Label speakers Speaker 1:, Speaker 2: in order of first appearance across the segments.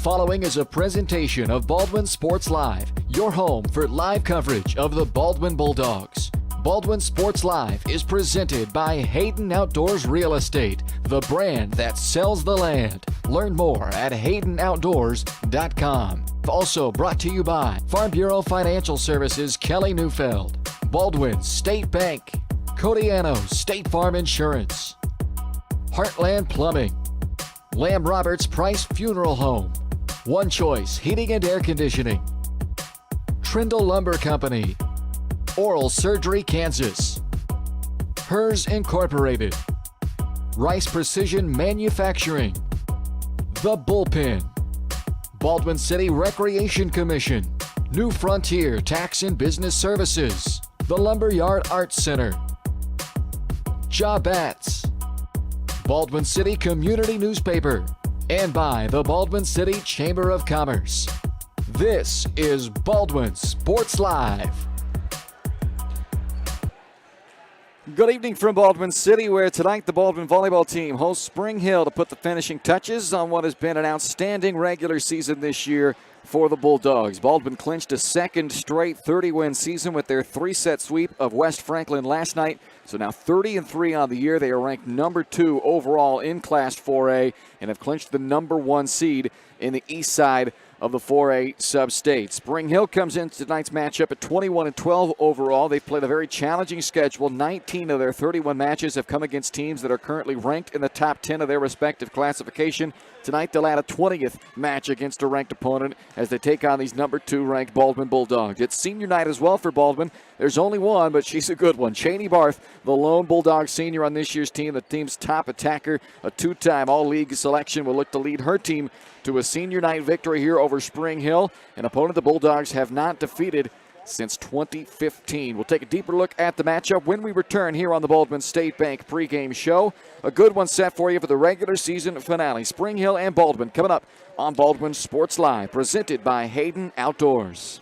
Speaker 1: following is a presentation of Baldwin Sports Live, your home for live coverage of the Baldwin Bulldogs. Baldwin Sports Live is presented by Hayden Outdoors Real Estate, the brand that sells the land. Learn more at haydenoutdoors.com. Also brought to you by Farm Bureau Financial Services, Kelly Neufeld, Baldwin State Bank, Codiano State Farm Insurance, Heartland Plumbing, Lamb Roberts Price Funeral Home, One Choice Heating and Air Conditioning, Trindle Lumber Company, Oral Surgery Kansas, Hers Incorporated, Rice Precision Manufacturing, The Bullpen, Baldwin City Recreation Commission, New Frontier Tax and Business Services, the Lumberyard Arts Center, Jobats, Baldwin City Community Newspaper, and by the Baldwin City Chamber of Commerce. This is Baldwin Sports Live. Good evening from Baldwin City, where tonight the Baldwin volleyball team hosts Spring Hill to put the finishing touches on what has been an outstanding regular season this year for the Bulldogs. Baldwin clinched a second straight 30-win season with their three-set sweep of West Franklin last night. So now 30-3 on the year. They are ranked number 2 overall in Class 4A and have clinched the number 1 seed in the east side of the 4A sub-state. Spring Hill comes into tonight's matchup at 21-12 overall. They've played a very challenging schedule. 19 of their 31 matches have come against teams that are currently ranked in the top 10 of their respective classification. Tonight they'll add a 20th match against a ranked opponent as they take on these number 2 ranked Baldwin Bulldogs. It's senior night as well for Baldwin. There's only one, but she's a good one. Cheney Barth, the lone Bulldog senior on this year's team, the team's top attacker, a 2-time All-League selection, will look to lead her team to a senior night victory here over Spring Hill, an opponent the Bulldogs have not defeated since 2015. We'll take a deeper look at the matchup when we return here on the Baldwin State Bank pregame show. A good one set for you for the regular season finale. Spring Hill and Baldwin coming up on Baldwin Sports Live, presented by Hayden Outdoors.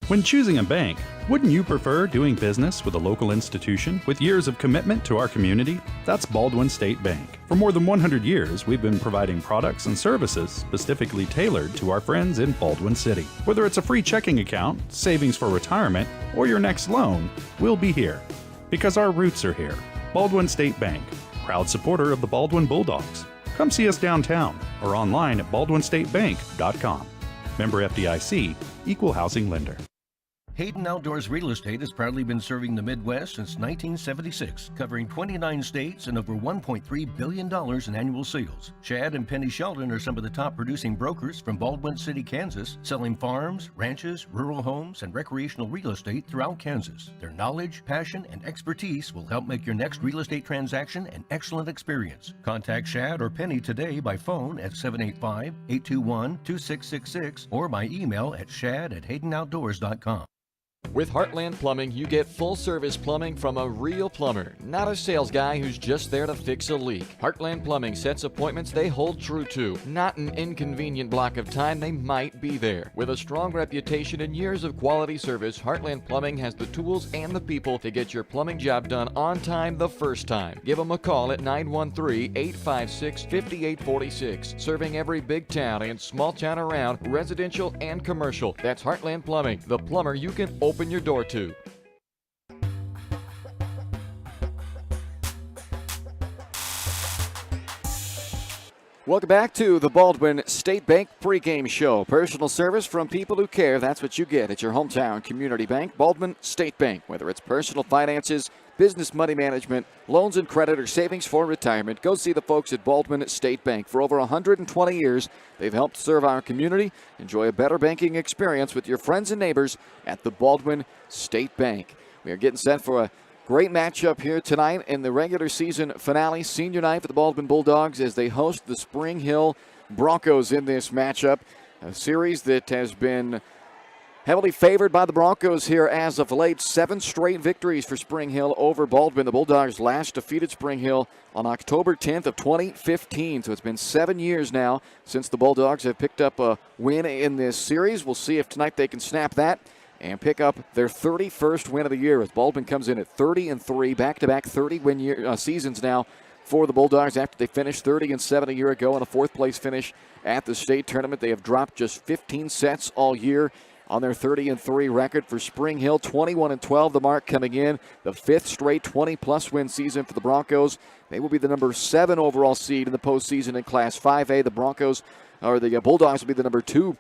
Speaker 2: When choosing a bank, wouldn't you prefer doing business with a local institution with years of commitment to our community? That's Baldwin State Bank. For more than 100 years, we've been providing products and services specifically tailored to our friends in Baldwin City. Whether it's a free checking account, savings for retirement, or your next loan, we'll be here. Because our roots are here. Baldwin State Bank, proud supporter of the Baldwin Bulldogs. Come see us downtown or online at baldwinstatebank.com. Member FDIC, Equal Housing Lender.
Speaker 3: Hayden Outdoors Real Estate has proudly been serving the Midwest since 1976, covering 29 states and over $1.3 billion in annual sales. Chad and Penny Sheldon are some of the top producing brokers from Baldwin City, Kansas, selling farms, ranches, rural homes, and recreational real estate throughout Kansas. Their knowledge, passion, and expertise will help make your next real estate transaction an excellent experience. Contact Chad or Penny today by phone at 785-821-2666 or by email at shad@haydenoutdoors.com.
Speaker 1: With Heartland Plumbing, you get full-service plumbing from a real plumber, not a sales guy who's just there to fix a leak. Heartland Plumbing sets appointments they hold true to, not an inconvenient block of time they might be there. With a strong reputation and years of quality service, Heartland Plumbing has the tools and the people to get your plumbing job done on time the first time. Give them a call at 913-856-5846, serving every big town and small town around, residential and commercial. That's Heartland Plumbing, the plumber you can open your door to. Welcome back to the Baldwin State Bank pregame show. Personal service from people who care. That's what you get at your hometown community bank, Baldwin State Bank. Whether it's personal finances, business money management, loans and credit, or savings for retirement, go see the folks at Baldwin State Bank. For over 120 years, they've helped serve our community. Enjoy a better banking experience with your friends and neighbors at the Baldwin State Bank. We are getting set for a great matchup here tonight in the regular season finale, senior night for the Baldwin Bulldogs as they host the Spring Hill Broncos in this matchup. A series that has been heavily favored by the Broncos here as of late. 7 straight victories for Spring Hill over Baldwin. The Bulldogs last defeated Spring Hill on October 10th of 2015. So it's been 7 years now since the Bulldogs have picked up a win in this series. We'll see if tonight they can snap that and pick up their 31st win of the year as Baldwin comes in at 30-3, back-to-back 30-win seasons now for the Bulldogs after they finished 30-7 a year ago in a fourth-place finish at the state tournament. They have dropped just 15 sets all year on their 30-3 record. For Spring Hill, 21-12 the mark coming in, the fifth straight 20-plus win season for the Broncos. They will be the number 7 overall seed in the postseason in Class 5A. The Broncos, or the Bulldogs, will be the number 2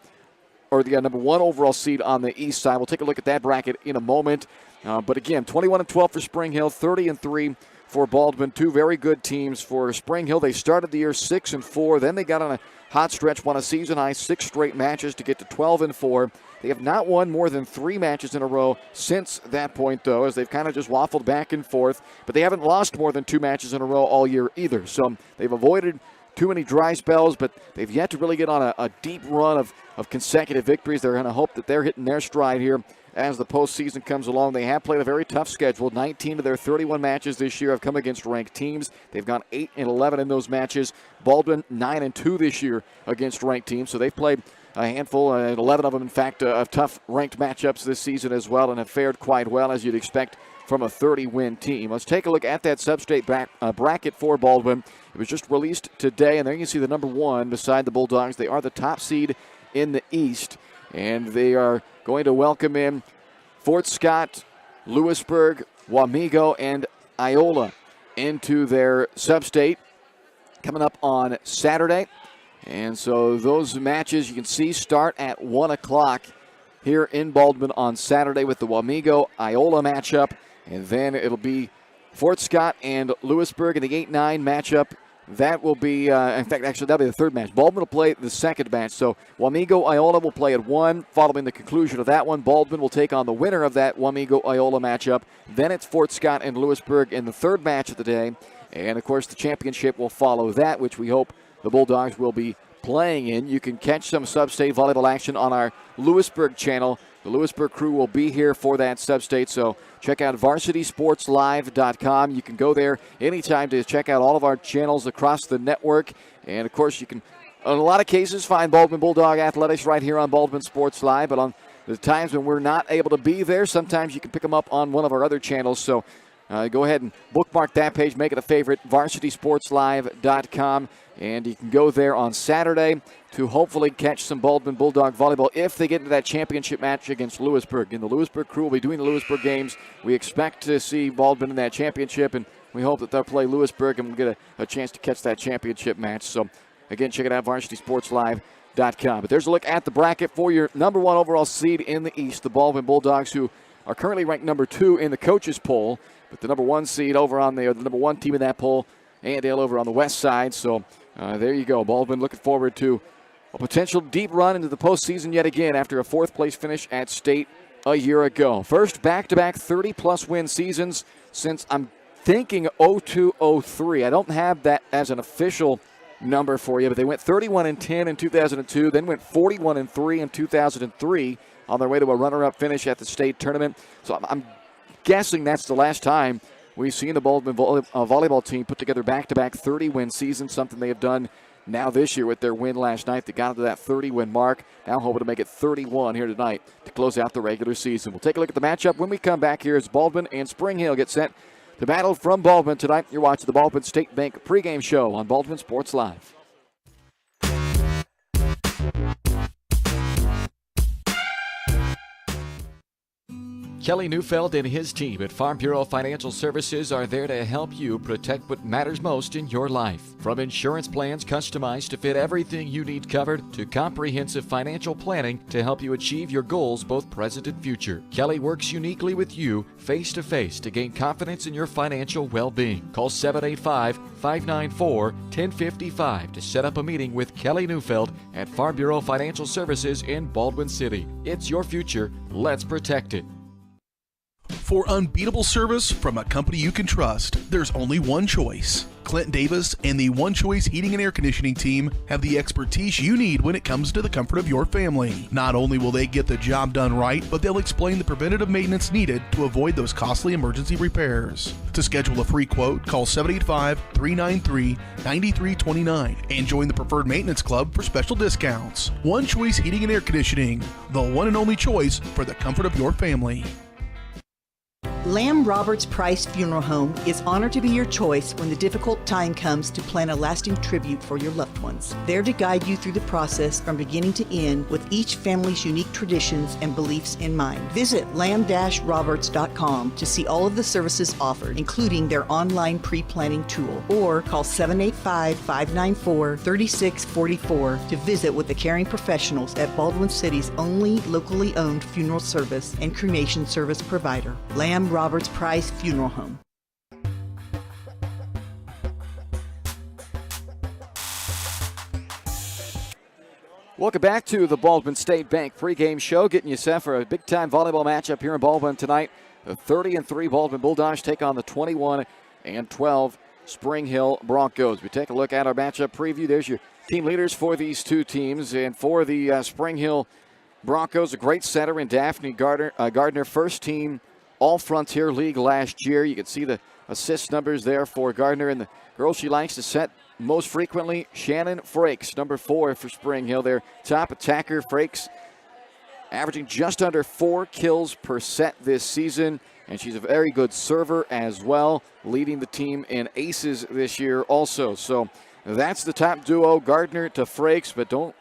Speaker 1: or the number 1 overall seed on the east side. We'll take a look at that bracket in a moment. But again, 21-12 for Spring Hill, 30-3 for Baldwin. Two very good teams for Spring Hill. They started the year 6-4. Then they got on a hot stretch, won a season-high 6 straight matches to get to 12-4. They have not won more than 3 matches in a row since that point, though, as they've kind of just waffled back and forth. But they haven't lost more than 2 matches in a row all year either. So they've avoided too many dry spells, but they've yet to really get on a deep run of consecutive victories. They're going to hope that they're hitting their stride here as the postseason comes along. They have played a very tough schedule. 19 of their 31 matches this year have come against ranked teams. They've gone 8-11 in those matches. Baldwin 9-2 this year against ranked teams. So they've played a handful, 11 of them, in fact, of tough ranked matchups this season as well, and have fared quite well, as you'd expect from a 30-win team. Let's take a look at that substate bracket for Baldwin. It was just released today, and there you can see the number 1 beside the Bulldogs. They are the top seed in the East, and they are going to welcome in Fort Scott, Lewisburg, Wamego, and Iola into their substate coming up on Saturday. And so those matches, you can see, start at 1 o'clock here in Baldwin on Saturday with the Wamego-Iola matchup. And then it'll be Fort Scott and Lewisburg in the 8-9 matchup. That will be, in fact, actually, that'll be the third match. Baldwin will play the second match. So Wamego-Iola will play at 1. Following the conclusion of that one, Baldwin will take on the winner of that Wamego-Iola matchup. Then it's Fort Scott and Lewisburg in the third match of the day. And, of course, the championship will follow that, which we hope the Bulldogs will be playing in. You can catch some sub-state volleyball action on our Lewisburg channel. The Lewisburg crew will be here for that sub-state, so check out varsitysportslive.com. You can go there anytime to check out all of our channels across the network. And, of course, you can, in a lot of cases, find Baldwin Bulldog Athletics right here on Baldwin Sports Live. But on the times when we're not able to be there, sometimes you can pick them up on one of our other channels. So go ahead and bookmark that page, make it a favorite, varsitysportslive.com. And you can go there on Saturday to hopefully catch some Baldwin Bulldog volleyball if they get into that championship match against Lewisburg. And the Lewisburg crew will be doing the Lewisburg games. We expect to see Baldwin in that championship, and we hope that they'll play Lewisburg and we'll get a chance to catch that championship match. So, again, check it out, varsitysportslive.com. But there's a look at the bracket for your number 1 overall seed in the East, the Baldwin Bulldogs, who are currently ranked number 2 in the coaches' poll, but the number 1 seed over on the number 1 team in that poll, Annandale over on the west side. So there you go. Baldwin looking forward to a potential deep run into the postseason yet again after a 4th-place finish at state a year ago. First back-to-back 30-plus win seasons since, I'm thinking, 02-03. I don't have that as an official number for you, but they went 31-10 in 2002, then went 41-3 in 2003 on their way to a runner-up finish at the state tournament. So I'm guessing that's the last time we've seen the Baldwin volleyball team put together back-to-back 30-win seasons, something they have done now this year with their win last night. They got to that 30-win mark, now hoping to make it 31 here tonight to close out the regular season. We'll take a look at the matchup when we come back here as Baldwin and Spring Hill get set to battle from Baldwin tonight. You're watching the Baldwin State Bank pregame show on Baldwin Sports Live. Kelly Neufeld and his team at Farm Bureau Financial Services are there to help you protect what matters most in your life. From insurance plans customized to fit everything you need covered to comprehensive financial planning to help you achieve your goals both present and future. Kelly works uniquely with you face-to-face to gain confidence in your financial well-being. Call 785-594-1055 to set up a meeting with Kelly Neufeld at Farm Bureau Financial Services in Baldwin City. It's your future. Let's protect it.
Speaker 4: For unbeatable service from a company you can trust, there's only one choice. Clint Davis and the One Choice Heating and Air Conditioning team have the expertise you need when it comes to the comfort of your family. Not only will they get the job done right, but they'll explain the preventative maintenance needed to avoid those costly emergency repairs. To schedule a free quote, call 785-393-9329 and join the Preferred Maintenance Club for special discounts. One Choice Heating and Air Conditioning, the one and only choice for the comfort of your family.
Speaker 5: Lamb Roberts Price Funeral Home is honored to be your choice when the difficult time comes to plan a lasting tribute for your loved ones. There to guide you through the process from beginning to end with each family's unique traditions and beliefs in mind. Visit lamb-roberts.com to see all of the services offered, including their online pre-planning tool, or call 785-594-3644 to visit with the caring professionals at Baldwin City's only locally owned funeral service and cremation service provider, Lamb Roberts Price Funeral Home.
Speaker 1: Welcome back to the Baldwin State Bank pregame show, getting you set for a big-time volleyball matchup here in Baldwin tonight. The 30-3 Baldwin Bulldogs take on the 21-12 Spring Hill Broncos. We take a look at our matchup preview. There's your team leaders for these two teams, and for the Spring Hill Broncos, a great setter in Daphne Gardner, first team All-Frontier League last year. You can see the assist numbers there for Gardner, and the girl she likes to set most frequently, Shannon Frakes, number 4 for Spring Hill. Their top attacker, Frakes, averaging just under 4 kills per set this season, and she's a very good server as well, leading the team in aces this year also. So that's the top duo, Gardner to Frakes, but don't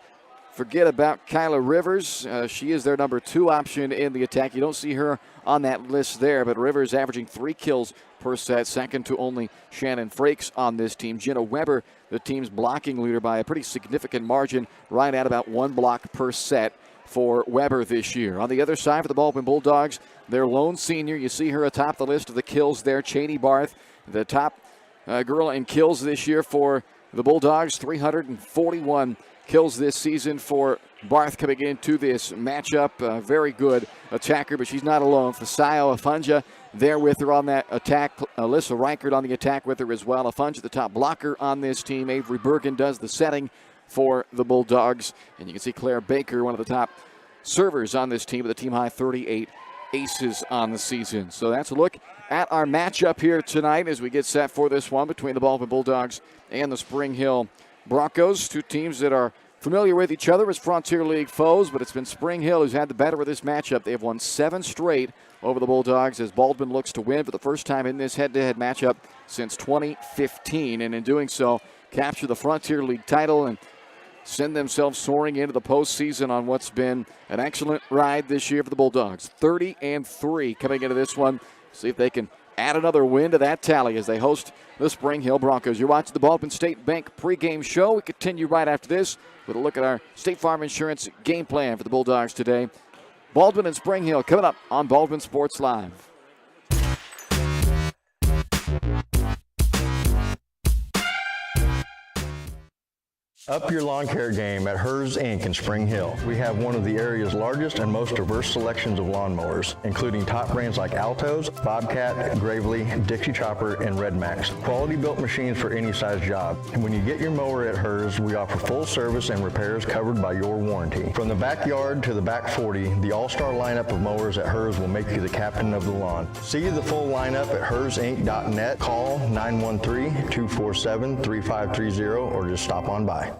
Speaker 1: forget about Kyla Rivers. She is their number 2 option in the attack. You don't see her on that list there, but Rivers averaging 3 kills per set, second to only Shannon Frakes on this team. Jenna Weber, the team's blocking leader by a pretty significant margin, right at about 1 block per set for Weber this year. On the other side for the Baldwin Bulldogs, their lone senior, you see her atop the list of the kills there, Cheney Barth, the top girl in kills this year for the Bulldogs, 341 kills this season for Barth coming into this matchup. Very good attacker, but she's not alone. Fasayo Afunja there with her on that attack. Alyssa Reichert on the attack with her as well. Afunja, the top blocker on this team. Avery Bergen does the setting for the Bulldogs. And you can see Claire Baker, one of the top servers on this team with a team-high 38 aces on the season. So that's a look at our matchup here tonight as we get set for this one between the Baldwin Bulldogs and the Spring Hill Broncos, two teams that are familiar with each other as Frontier League foes, but it's been Spring Hill who's had the better of this matchup. They have won 7 straight over the Bulldogs as Baldwin looks to win for the first time in this head-to-head matchup since 2015, and in doing so, capture the Frontier League title and send themselves soaring into the postseason on what's been an excellent ride this year for the Bulldogs. 30-3 coming into this one. See if they can add another win to that tally as they host the Spring Hill Broncos. You're watching the Baldwin State Bank pregame show. We continue right after this with a look at our State Farm Insurance game plan for the Bulldogs today. Baldwin and Spring Hill coming up on Baldwin Sports Live.
Speaker 6: Up your lawn care game at Hers Inc. in Spring Hill. We have one of the area's largest and most diverse selections of lawnmowers, including top brands like Altos, Bobcat, Gravely, Dixie Chopper, and Red Max. Quality built machines for any size job. And when you get your mower at Hers, we offer full service and repairs covered by your warranty. From the backyard to the back 40, the all-star lineup of mowers at Hers will make you the captain of the lawn. See the full lineup at hersinc.net. Call 913-247-3530 or just stop on by.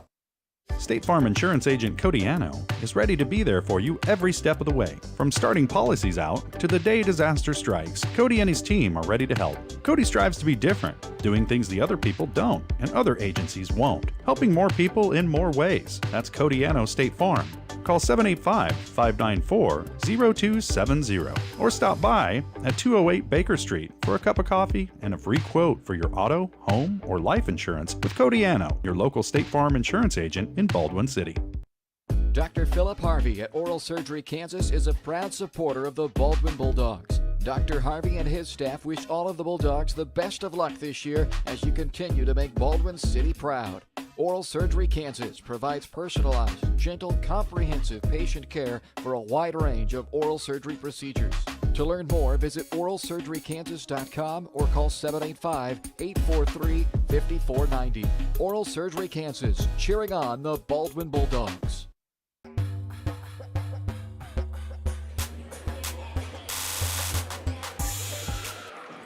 Speaker 2: State Farm Insurance Agent Cody Anno is ready to be there for you every step of the way. From starting policies out to the day disaster strikes, Cody and his team are ready to help. Cody strives to be different, doing things the other people don't and other agencies won't, helping more people in more ways. That's Cody Anno State Farm. Call 785-594-0270 or stop by at 208 Baker Street for a cup of coffee and a free quote for your auto, home, or life insurance with Cody Anno, your local State Farm Insurance agent in Baldwin City.
Speaker 1: Dr. Philip Harvey at Oral Surgery Kansas is a proud supporter of the Baldwin Bulldogs. Dr. Harvey and his staff wish all of the Bulldogs the best of luck this year as you continue to make Baldwin City proud. Oral Surgery Kansas provides personalized, gentle, comprehensive patient care for a wide range of oral surgery procedures. To learn more, visit oralsurgerykansas.com or call 785-843-5490. Oral Surgery Kansas, cheering on the Baldwin Bulldogs.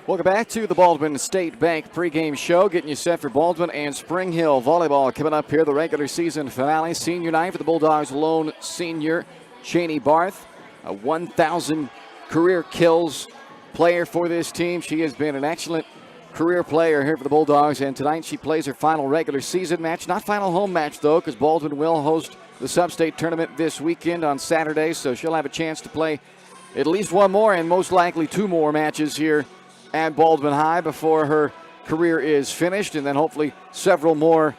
Speaker 1: Welcome back to the Baldwin State Bank pregame show, getting you set for Baldwin and Spring Hill volleyball coming up here, the regular season finale. Senior night for the Bulldogs' lone senior, Cheney Barth, a 1,000 career kills player for this team. She has been an excellent career player here for the Bulldogs, and tonight she plays her final regular season match. Not final home match, though, because Baldwin will host the sub-state tournament this weekend on Saturday, so she'll have a chance to play at least one more and most likely two more matches here at Baldwin High before her career is finished, and then hopefully several more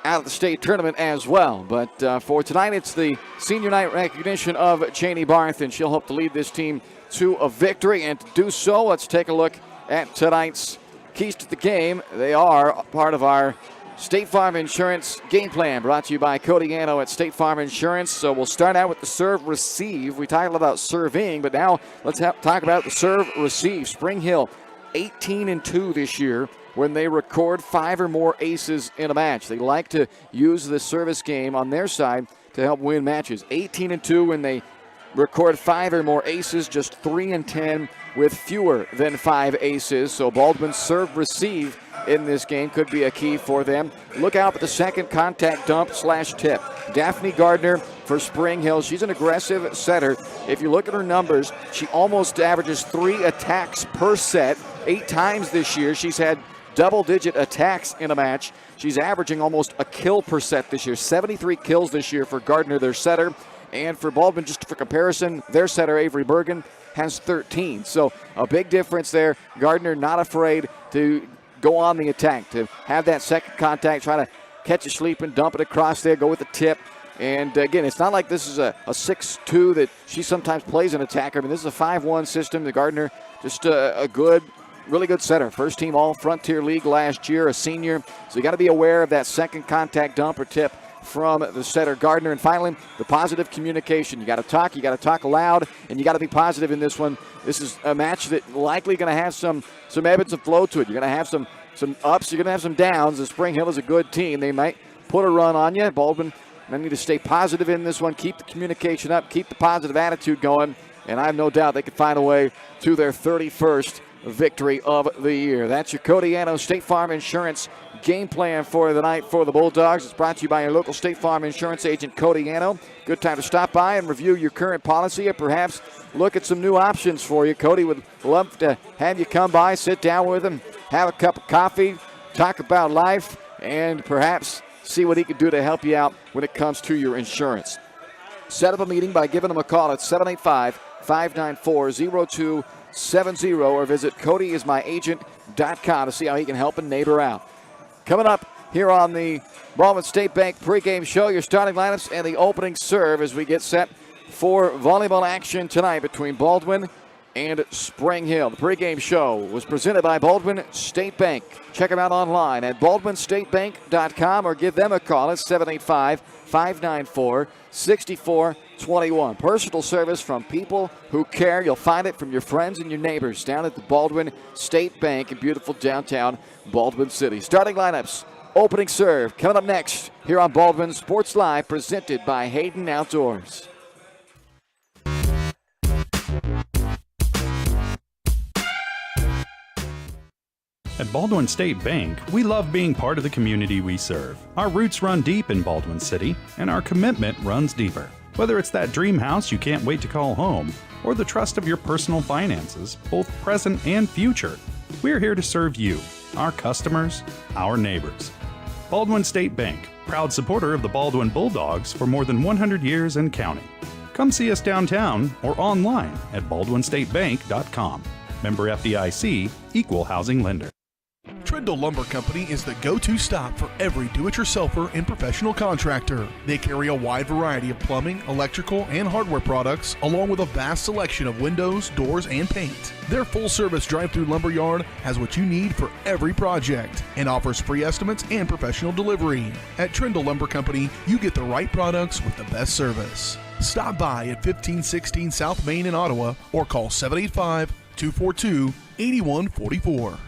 Speaker 1: out of the state tournament as well. But for tonight, it's the senior night recognition of Cheney Barth, and she'll hope to lead this team to a victory. And to do so, let's take a look at tonight's keys to the game. They are part of our State Farm Insurance game plan, brought to you by Cody Anno at State Farm Insurance. So we'll start out with the serve receive. We talked about serving, but now let's talk about the serve receive. Spring Hill, 18-2 this year when they record 5 or more aces in a match. They like to use the service game on their side to help win matches. 18-2 when they record 5 or more aces, just 3-10 with fewer than 5 aces. So Baldwin's serve receive in this game could be a key for them. Look out for the second contact dump / tip. Daphne Gardner for Spring Hill. She's an aggressive setter. If you look at her numbers, she almost averages 3 attacks per set. 8 times this year she's had double-digit attacks in a match. She's averaging almost a kill per set this year. 73 kills this year for Gardner, their setter. And for Baldwin, just for comparison, their setter, Avery Bergen, has 13. So a big difference there. Gardner not afraid to go on the attack, to have that second contact, try to catch you sleeping, dump it across there, go with the tip. And again, it's not like this is a 6-2 that she sometimes plays an attacker. I mean, this is a 5-1 system. The Gardner, just a good, really good setter. First team All-Frontier League last year, a senior. So you got to be aware of that second contact dump or tip from the setter Gardner. And finally, the positive communication. You got to talk loud, and you got to be positive in this one. This is a match that likely going to have some ebbs and flow to it. You're going to have some ups, you're going to have some downs. The Spring Hill is a good team. They might put a run on you. Baldwin, I need to stay positive in this one, keep the communication up, keep the positive attitude going, and I have no doubt they could find a way to their 31st victory of the year. That's your Cody Anno State Farm Insurance game plan for the night for the Bulldogs. It's brought to you by your local State Farm Insurance agent, Cody Anno. Good time to stop by and review your current policy, or perhaps look at some new options for you. Cody would love to have you come by, sit down with him, have a cup of coffee, talk about life, and perhaps see what he could do to help you out when it comes to your insurance. Set up a meeting by giving him a call at 785-594-0270 or visit CodyIsMyAgent.com to see how he can help a neighbor out. Coming up here on the Baldwin State Bank pregame show, your starting lineups and the opening serve as we get set for volleyball action tonight between Baldwin and Spring Hill. The pregame show was presented by Baldwin State Bank. Check them out online at baldwinstatebank.com or give them a call at 785-594-6421. Personal service from people who care. You'll find it from your friends and your neighbors down at the Baldwin State Bank in beautiful downtown Baldwin City. Starting lineups, opening serve, coming up next here on Baldwin Sports Live, presented by Hayden Outdoors.
Speaker 2: At Baldwin State Bank, we love being part of the community we serve. Our roots run deep in Baldwin City, and our commitment runs deeper. Whether it's that dream house you can't wait to call home, or the trust of your personal finances, both present and future, we're here to serve you, our customers, our neighbors. Baldwin State Bank, proud supporter of the Baldwin Bulldogs for more than 100 years and counting. Come see us downtown or online at baldwinstatebank.com. Member FDIC, Equal Housing Lender.
Speaker 4: Trindle Lumber Company is the go-to stop for every do-it-yourselfer and professional contractor. They carry a wide variety of plumbing, electrical, and hardware products, along with a vast selection of windows, doors, and paint. Their full-service drive-through lumber yard has what you need for every project and offers free estimates and professional delivery. At Trindle Lumber Company, you get the right products with the best service. Stop by at 1516 South Main in Ottawa or call 785-242-8144.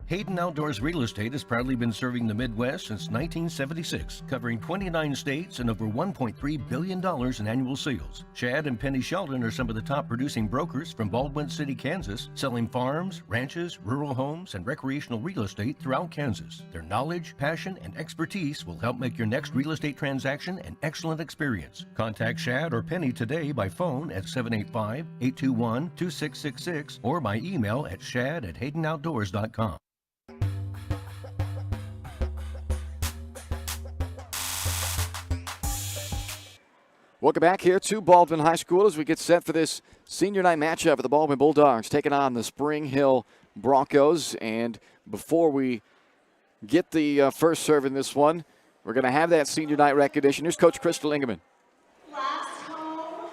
Speaker 3: Hayden Outdoors Real Estate has proudly been serving the Midwest since 1976, covering 29 states and over $1.3 billion in annual sales. Chad and Penny Sheldon are some of the top producing brokers from Baldwin City, Kansas, selling farms, ranches, rural homes, and recreational real estate throughout Kansas. Their knowledge, passion, and expertise will help make your next real estate transaction an excellent experience. Contact Chad or Penny today by phone at 785-821-2666 or by email at shad@haydenoutdoors.com.
Speaker 1: Welcome back here to Baldwin High School as we get set for this senior night matchup of the Baldwin Bulldogs taking on the Spring Hill Broncos. And before we get the first serve in this one, we're going to have that senior night recognition. Here's Coach Crystal Ingeman.
Speaker 7: Last home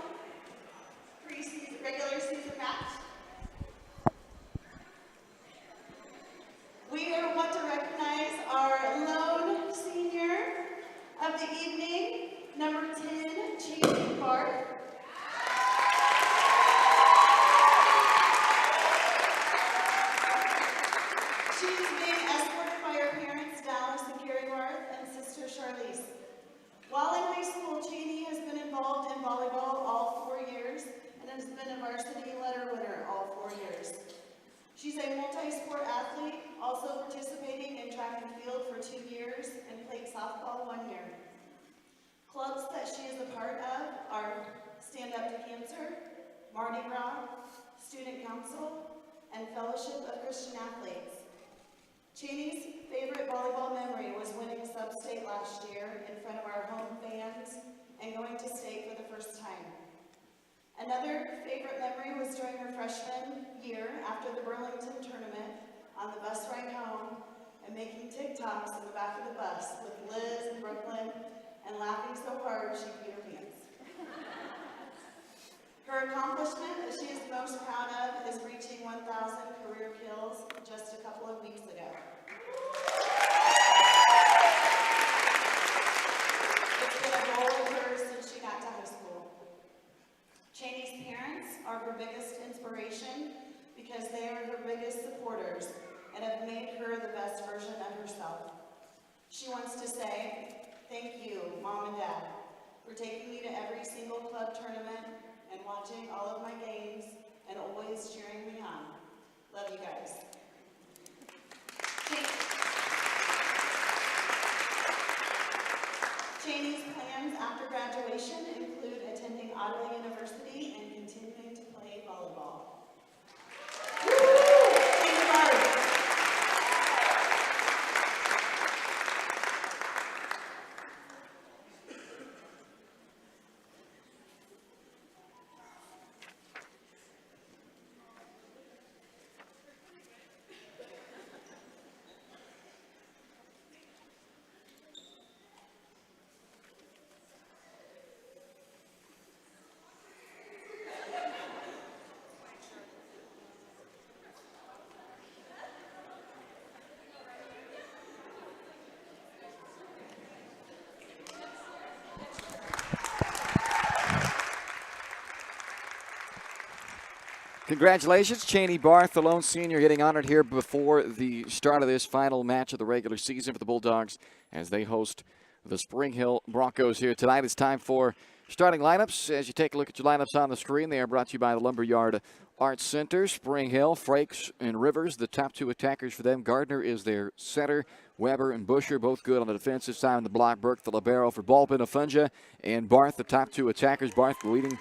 Speaker 7: preseason regular season match. We want to recognize our lone senior of the evening, number 10, Chase Barth. She's being escorted by her parents, Dallas and Gary Barth, and sister Charlize. While in high school, Cheney has been involved in volleyball all 4 years and has been a varsity letter winner all 4 years. She's a multi-sport athlete, also participating in track and field for 2 years and played softball 1 year. Clubs that she is a part of are Stand Up to Cancer, Mardi Gras, Student Council, and Fellowship of Christian Athletes. Cheney's favorite volleyball memory was winning sub-state last year in front of our home fans and going to state for the first time. Another favorite memory was during her freshman year after the Burlington tournament on the bus ride home and making TikToks in the back of the bus with Liz and Brooklyn and laughing so hard she peed her pants. Her accomplishment that she is most proud of is reaching 1,000 career kills just a couple of weeks ago. It's been a goal of hers since she got to high school. Cheney's parents are her biggest inspiration because they are her biggest supporters and have made her the best version of herself. She wants to say, thank you, Mom and Dad, for taking me to every single club tournament and watching all of my games and always cheering me on. Love you guys. Cheney's plans after graduation include attending Ottawa University and continuing to play volleyball. Thank you, Mark.
Speaker 1: Congratulations, Cheney Barth, the lone senior, getting honored here before the start of this final match of the regular season for the Bulldogs as they host the Spring Hill Broncos here tonight. It's time for starting lineups. As you take a look at your lineups on the screen, they are brought to you by the Lumberyard Arts Center. Spring Hill, Frakes and Rivers, the top two attackers for them. Gardner is their center. Weber and Busher, both good on the defensive side on the block. Burke, the libero for Baldwin. Afunja and Barth, the top two attackers. Barth, the leading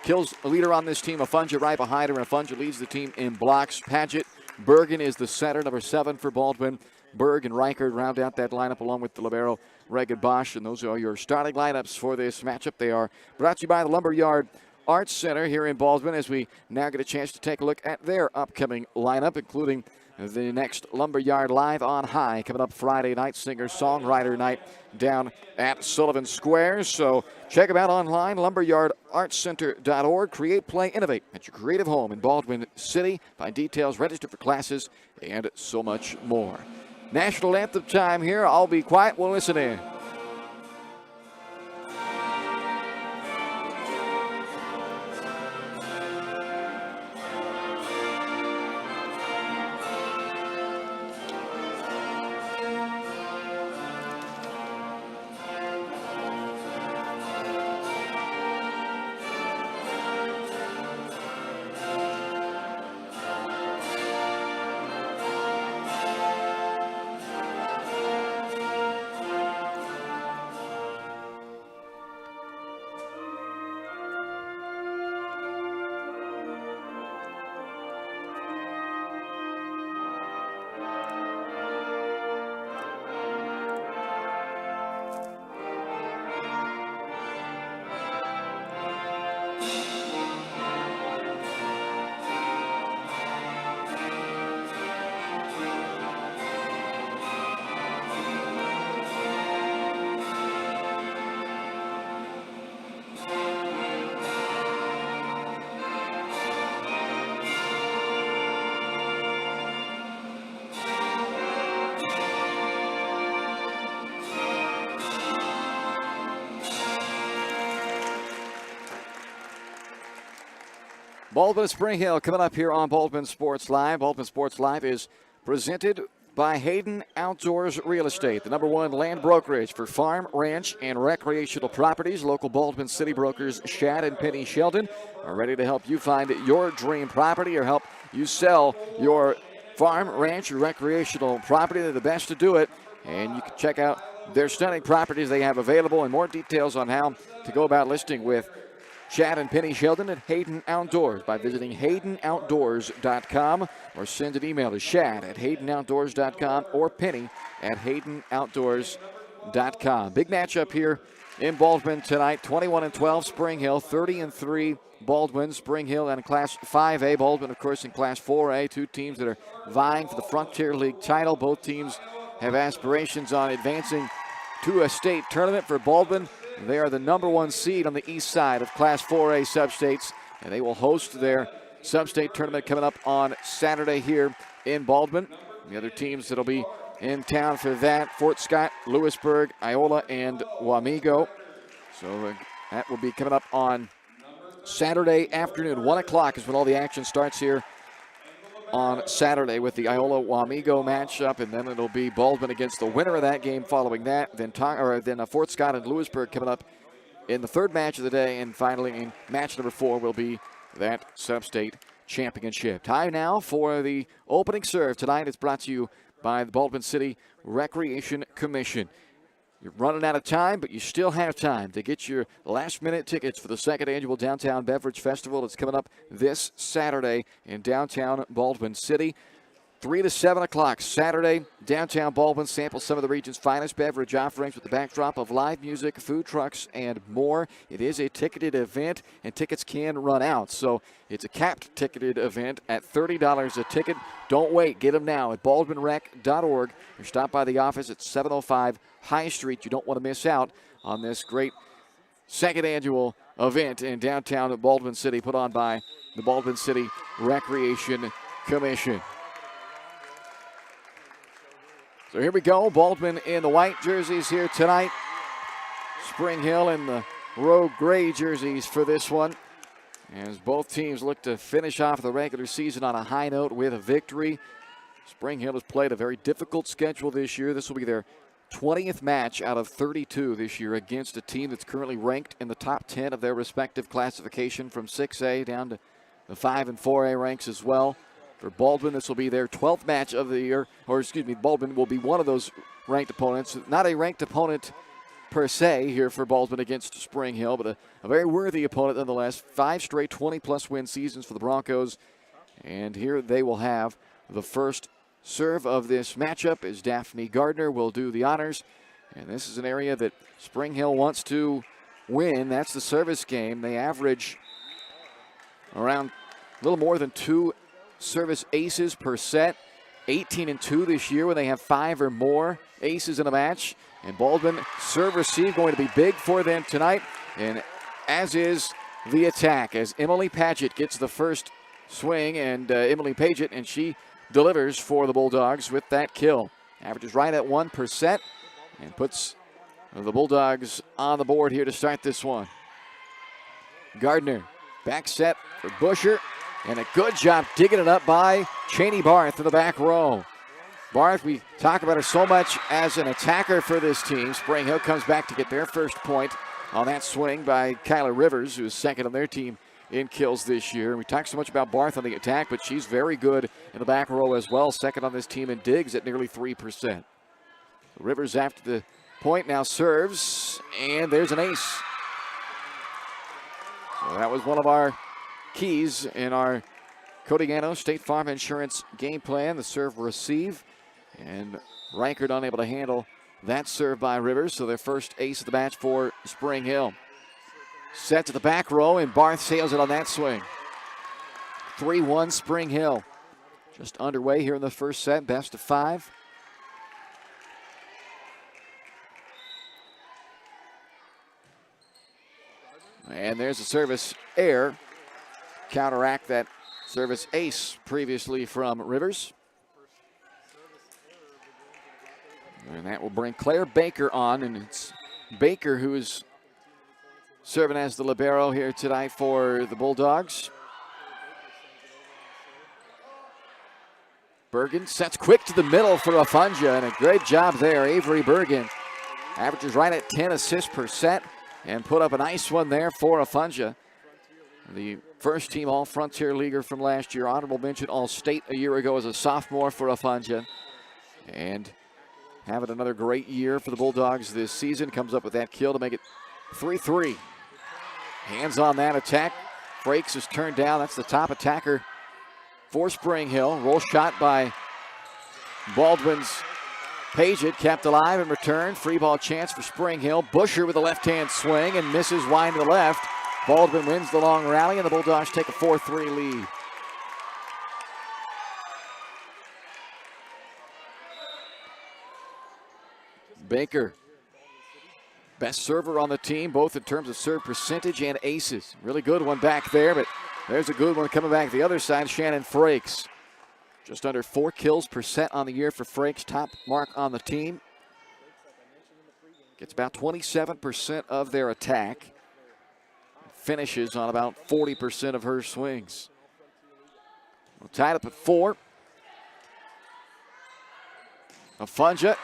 Speaker 1: kills a leader on this team. Afunja right behind her, and Afunja leads the team in blocks. Paget, Bergen is the center, number 7 for Baldwin. Berg and Reichard round out that lineup along with the libero, Regan Bosch. And those are your starting lineups for this matchup. They are brought to you by the Lumberyard Arts Center here in Baldwin as we now get a chance to take a look at their upcoming lineup, including the next Lumberyard Live on High coming up Friday night, singer-songwriter night down at Sullivan Square. So check them out online, lumberyardartscenter.org. Create, play, innovate at your creative home in Baldwin City. Find details, register for classes, and so much more. National anthem time here. I'll be quiet. We'll listen in. Baldwin Spring Hill coming up here on Baldwin Sports Live. Baldwin Sports Live is presented by Hayden Outdoors Real Estate, the #1 land brokerage for farm, ranch, and recreational properties. Local Baldwin City brokers Shad and Penny Sheldon are ready to help you find your dream property or help you sell your farm, ranch, or recreational property. They're the best to do it, and you can check out their stunning properties they have available and more details on how to go about listing with Shad and Penny Sheldon at Hayden Outdoors by visiting HaydenOutdoors.com or send an email to Shad at HaydenOutdoors.com or Penny at HaydenOutdoors.com. Big matchup here in Baldwin tonight. 21-12 Spring Hill, 30-3 Baldwin. Spring Hill in Class 5A. Baldwin, of course, in Class 4A. Two teams that are vying for the Frontier League title. Both teams have aspirations on advancing to a state tournament. For Baldwin, they are the #1 seed on the east side of Class 4A substates, and they will host their substate tournament coming up on Saturday here in Baldwin. The other teams that will be in town for that, Fort Scott, Lewisburg, Iola, and Wamego. So that will be coming up on Saturday afternoon. 1 o'clock is when all the action starts here on Saturday with the Iola-Wamego matchup, and then it'll be Baldwin against the winner of that game following that. Then Fort Scott and Lewisburg coming up in the third match of the day, and finally in match number 4 will be that sub-state championship. Time now for the opening serve. Tonight it's brought to you by the Baldwin City Recreation Commission. You're running out of time, but you still have time to get your last-minute tickets for the second annual Downtown Beverage Festival. It's coming up this Saturday in downtown Baldwin City. 3 to 7 o'clock Saturday, downtown Baldwin. Sample some of the region's finest beverage offerings with the backdrop of live music, food trucks, and more. It is a ticketed event, and tickets can run out. So it's a capped ticketed event at $30 a ticket. Don't wait. Get them now at baldwinrec.org or stop by the office at 705 High Street. You don't want to miss out on this great second annual event in downtown Baldwin City put on by the Baldwin City Recreation Commission. So here we go. Baldwin in the white jerseys here tonight. Spring Hill in the rogue gray jerseys for this one, as both teams look to finish off the regular season on a high note with a victory. Spring Hill has played a very difficult schedule this year. This will be their 20th match out of 32 this year against a team that's currently ranked in the top 10 of their respective classification from 6A down to the 5 and 4A ranks as well. For Baldwin, this will be their 12th match of the year, Baldwin will be one of those ranked opponents. Not a ranked opponent per se here for Baldwin against Spring Hill, but a very worthy opponent nonetheless. 5 straight 20-plus win seasons for the Broncos, and here they will have the first serve of this matchup as Daphne Gardner will do the honors. And this is an area that Spring Hill wants to win. That's the service game. They average around a little more than 2 service aces per set. 18-2 this year when they have 5 or more aces in a match. And Baldwin serve receive going to be big for them tonight, and as is the attack as Emily Paget gets the first swing, and Emily Paget, and she delivers for the Bulldogs with that kill. Averages right at 1 per set and puts the Bulldogs on the board here to start this one. Gardner back set for Busher. And a good job digging it up by Cheney Barth in the back row. Barth, we talk about her so much as an attacker for this team. Spring Hill comes back to get their first point on that swing by Kyla Rivers, who is second on their team in kills this year. We talk so much about Barth on the attack, but she's very good in the back row as well. Second on this team in digs at nearly 3%. Rivers after the point now serves, and there's an ace. So that was one of our keys in our Codiano State Farm Insurance game plan, the serve receive, and Reichert unable to handle that serve by Rivers, so their first ace of the match for Spring Hill. Set to the back row, and Barth sails it on that swing. 3-1 Spring Hill. Just underway here in the first set, best of 5. And there's a service error. Counteract that service ace previously from Rivers. And that will bring Claire Baker on, and it's Baker who is serving as the libero here tonight for the Bulldogs. Bergen sets quick to the middle for Afunja, and a great job there. Avery Bergen averages right at 10 assists per set and put up a nice one there for Afunja. The first team All-Frontier Leaguer from last year. Honorable mention All-State a year ago as a sophomore for Afunja. And having another great year for the Bulldogs this season. Comes up with that kill to make it 3-3. Hands on that attack. Frakes is turned down. That's the top attacker for Spring Hill. Roll shot by Baldwin's Paget, kept alive in return. Free ball chance for Spring Hill. Busher with a left-hand swing and misses wide to the left. Baldwin wins the long rally, and the Bulldogs take a 4-3 lead. Baker, best server on the team, both in terms of serve percentage and aces. Really good one back there, but there's a good one coming back the other side. Shannon Frakes. Just under 4 kills per set on the year for Frakes, top mark on the team. Gets about 27% of their attack. Finishes on about 40% of her swings. We're tied up at 4. Afunja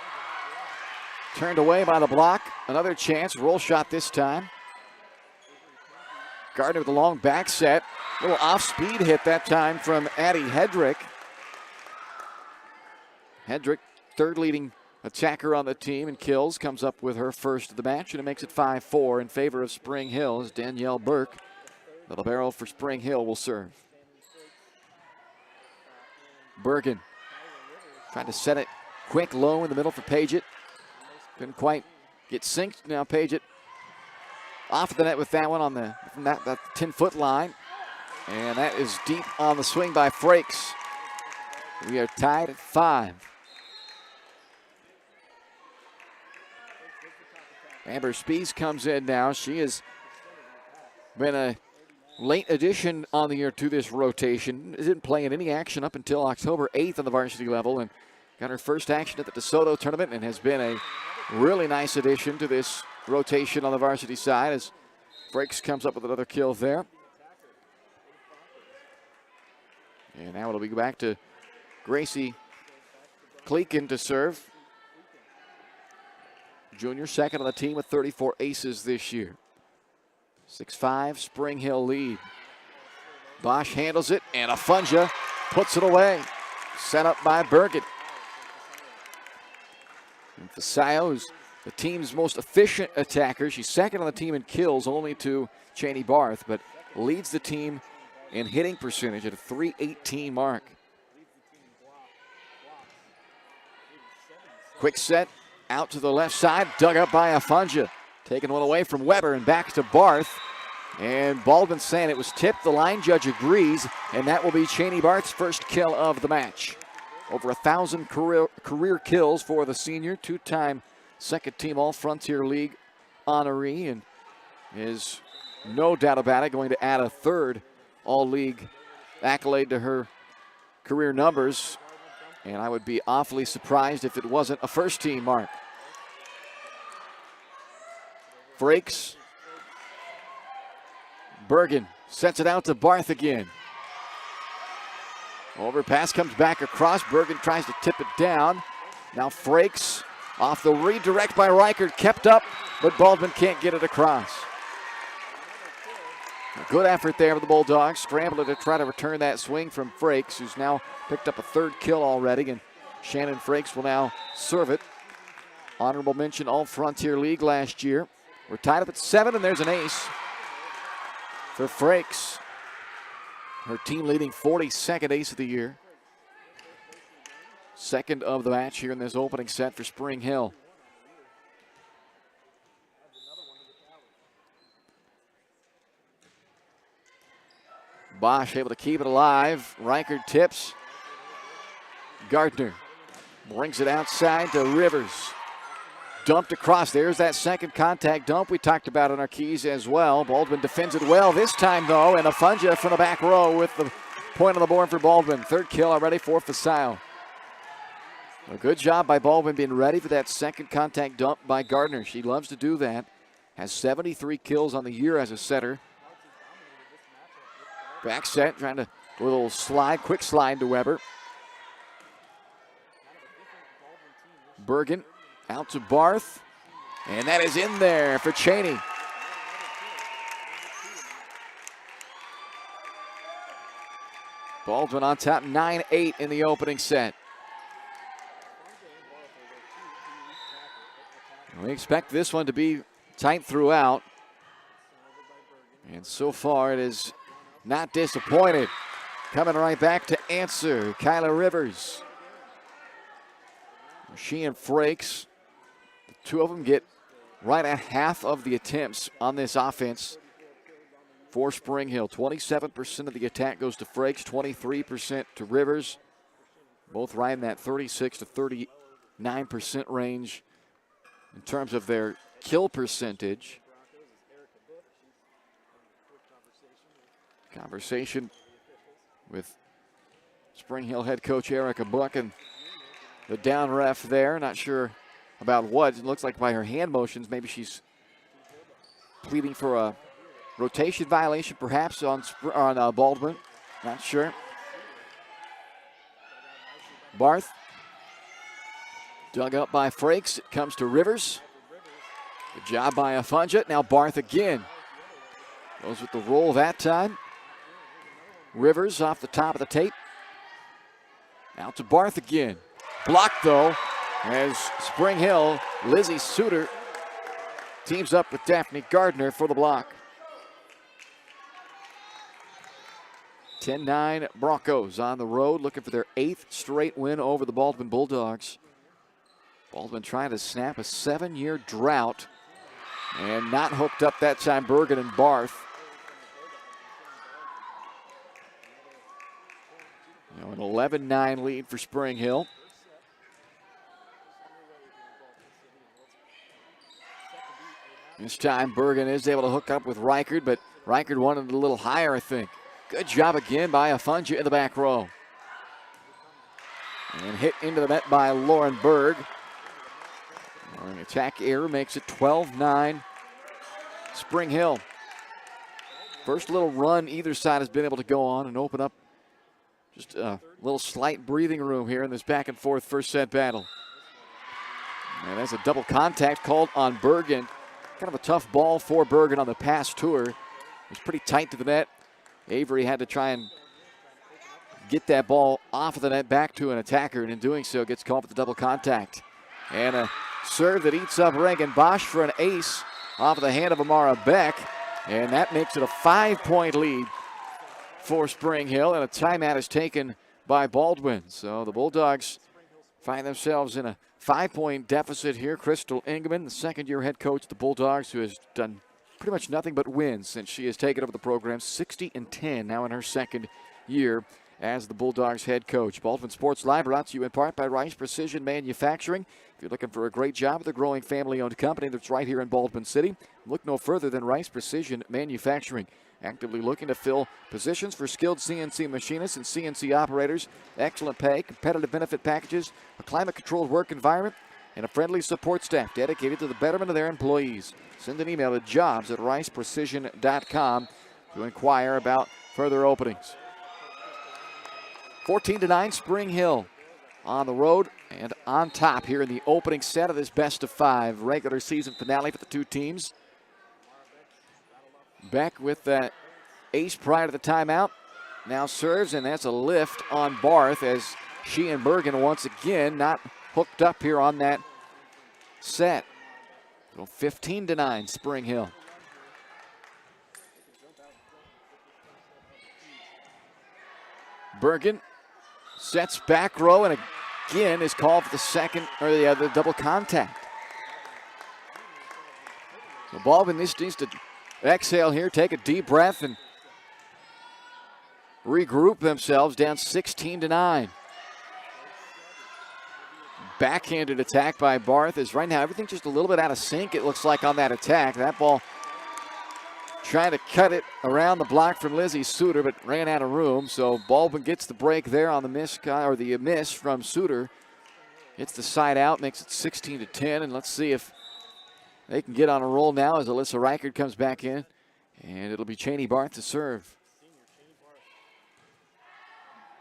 Speaker 1: turned away by the block. Another chance, roll shot this time. Gardner with a long back set. Little off-speed hit that time from Addie Hedrick. Hedrick, third leading attacker on the team in kills, comes up with her first of the match, and it makes it 5-4 in favor of Spring Hill as Danielle Burke, the libero for Spring Hill, will serve. Bergen trying to set it quick low in the middle for Paget. Couldn't quite get synced. Now Paget off the net with that one on the from that 10-foot line. And that is deep on the swing by Frakes. We are tied at 5. Amber Spees comes in now. She has been a late addition on the year to this rotation. Didn't play in any action up until October 8th on the varsity level, and got her first action at the DeSoto tournament, and has been a really nice addition to this rotation on the varsity side as Frakes comes up with another kill there. And now it'll be back to Gracie Kleekin to serve. Junior, second on the team with 34 aces this year. 6-5, Spring Hill lead. Bosch handles it, and Afunja puts it away. Set up by Bergen. And Fasayo is the team's most efficient attacker. She's second on the team in kills, only to Cheney Barth, but leads the team in hitting percentage at a .318 mark. Quick set. Out to the left side, dug up by Afunja. Taking one away from Weber and back to Barth. And Baldwin saying it was tipped. The line judge agrees, and that will be Cheney Barth's first kill of the match. Over 1,000 career kills for the senior, 2-time second team All-Frontier League honoree, and is no doubt about it going to add a third All-League accolade to her career numbers. And I would be awfully surprised if it wasn't a first-team mark. Frakes. Bergen sets it out to Barth again. Overpass comes back across. Bergen tries to tip it down. Now Frakes off the redirect by Reichert. Kept up, but Baldwin can't get it across. A good effort there for the Bulldogs. Scrambling to try to return that swing from Frakes, who's now picked up a third kill already, and Shannon Frakes will now serve it. Honorable mention All-Frontier League last year. We're tied up at 7, and there's an ace for Frakes. Her team leading 42nd ace of the year. Second of the match here in this opening set for Spring Hill. Bosch able to keep it alive. Reichert tips. Gardner brings it outside to Rivers. Dumped across. There's that second contact dump we talked about on our keys as well. Baldwin defends it well this time, though, and Afunja from the back row with the point on the board for Baldwin. Third kill already for Fasayo. A good job by Baldwin being ready for that second contact dump by Gardner. She loves to do that. Has 73 kills on the year as a setter. Back set, trying to do a little slide, quick slide to Weber. Bergen out to Barth. And that is in there for Cheney. Baldwin on top 9-8 in the opening set. We expect this one to be tight throughout. And so far it is not disappointed. Coming right back to answer, Kyla Rivers. She and Frakes, the two of them get right at half of the attempts on this offense for Spring Hill. 27% of the attack goes to Frakes, 23% to Rivers. Both right in that 36 to 39% range in terms of their kill percentage. Conversation with Spring Hill head coach Erica Buck and the down ref there. Not sure about what. It looks like by her hand motions, maybe she's pleading for a rotation violation perhaps on Baldwin. Not sure. Barth. Dug up by Frakes. It comes to Rivers. Good job by Afunja. Now Barth again. Goes with the roll that time. Rivers off the top of the tape. Out to Barth again. Blocked though as Spring Hill, Lizzie Suter teams up with Daphne Gardner for the block. 10-9 Broncos on the road looking for their 8th straight win over the Baldwin Bulldogs. Baldwin trying to snap a 7-year drought and not hooked up that time. Bergen and Barth. Now an 11-9 lead for Spring Hill. This time Bergen is able to hook up with Reichard, but Reichard wanted it a little higher, I think. Good job again by Afunja in the back row. And hit into the net by Lauren Berg. An attack error makes it 12-9 Spring Hill. First little run either side has been able to go on and open up just a little slight breathing room here in this back and forth first set battle. And that's a double contact called on Bergen. Kind of a tough ball for Bergen on the pass to her. It was pretty tight to the net. Avery had to try and get that ball off of the net back to an attacker, and in doing so gets called for the double contact. And a serve that eats up Reagan Bosch for an ace off of the hand of Amara Beck, and that makes it a 5-point lead for Spring Hill, and a timeout is taken by Baldwin. So the Bulldogs find themselves in a 5-point deficit here. Crystal Ingeman, the second-year head coach of the Bulldogs, who has done pretty much nothing but win since she has taken over the program. 60-10 now in her second year as the Bulldogs head coach. Baldwin Sports Live brought to you in part by Rice Precision Manufacturing. If you're looking for a great job with a growing family-owned company that's right here in Baldwin City, look no further than Rice Precision Manufacturing. Actively looking to fill positions for skilled CNC machinists and CNC operators. Excellent pay, competitive benefit packages, a climate-controlled work environment, and a friendly support staff dedicated to the betterment of their employees. Send an email to jobs@riceprecision.com to inquire about further openings. 14-9 Spring Hill on the road and on top here in the opening set of this best-of-5 regular season finale for the two teams. Beck with that ace prior to the timeout. Now serves, and that's a lift on Barth as she and Bergen once again not hooked up here on that set. So 15-9 Spring Hill. Bergen sets back row and again is called for the second, or the double contact. So Baldwin needs to exhale here, take a deep breath, and regroup themselves down 16-9. Backhanded attack by Barth is right now everything just a little bit out of sync, it looks like, on that attack. That ball trying to cut it around the block from Lizzie Suter, but ran out of room. So Baldwin gets the break there on the miss, or the miss from Suter. Hits the side out, makes it 16-10, and let's see if they can get on a roll now as Alyssa Reichard comes back in, and it'll be Cheney Barth to serve.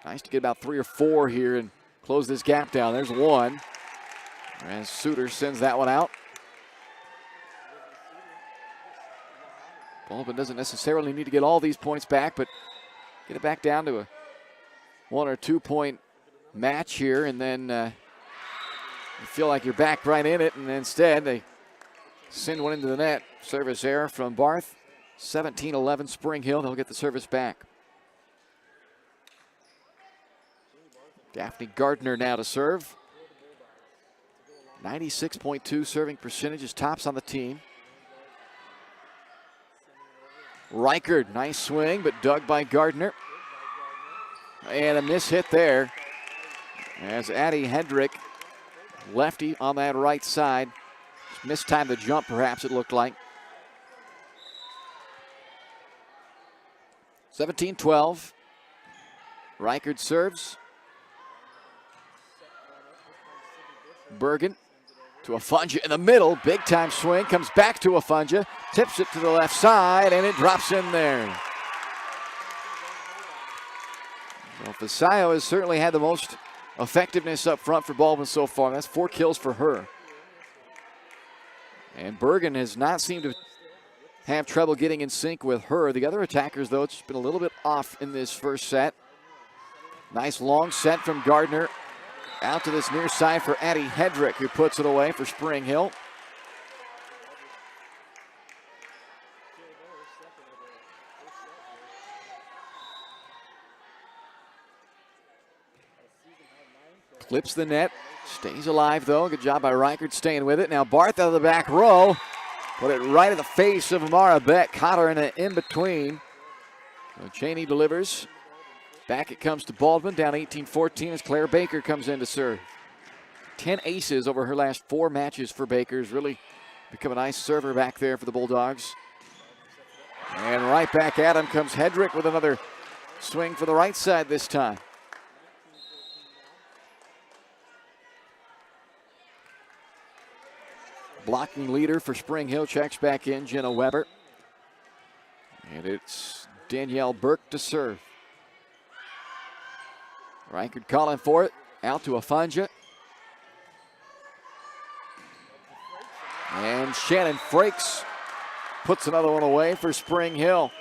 Speaker 1: Nice to get about 3 or 4 here and close this gap down. There's one. As Suter sends that one out. Baldwin doesn't necessarily need to get all these points back, but get it back down to a 1 or 2 point match here, and then you feel like you're back right in it, and instead they send one into the net. Service error from Barth. 17-11 Spring Hill. They'll get the service back. Daphne Gardner now to serve. 96.2 serving percentage is tops on the team. Reichard, nice swing, but dug by Gardner. And a miss hit there as Addie Hedrick, lefty on that right side. Missed time to jump, perhaps it looked like. 17-12. Reichard serves. Bergen to Afunja in the middle. Big time swing. Comes back to Afunja. Tips it to the left side, and it drops in there. Well, Fasayo has certainly had the most effectiveness up front for Baldwin so far. That's 4 kills for her. And Bergen has not seemed to have trouble getting in sync with her. The other attackers, though, it's been a little bit off in this first set. Nice long set from Gardner. Out to this near side for Addie Hedrick, who puts it away for Spring Hill. Clips the net. Stays alive, though. Good job by Reichard staying with it. Now Barth out of the back row. Put it right in the face of Amara Beck. Caught her in an in-between. So Cheney delivers. Back it comes to Baldwin, down 18-14 as Claire Baker comes in to serve. 10 aces over her last 4 matches for Baker. Has really become a nice server back there for the Bulldogs. And right back at him comes Hedrick with another swing for the right side this time. Blocking leader for Spring Hill checks back in, Jenna Weber. And it's Danielle Burke to serve. Reichard calling for it. Out to Afunja. And Shannon Frakes puts another one away for Spring Hill.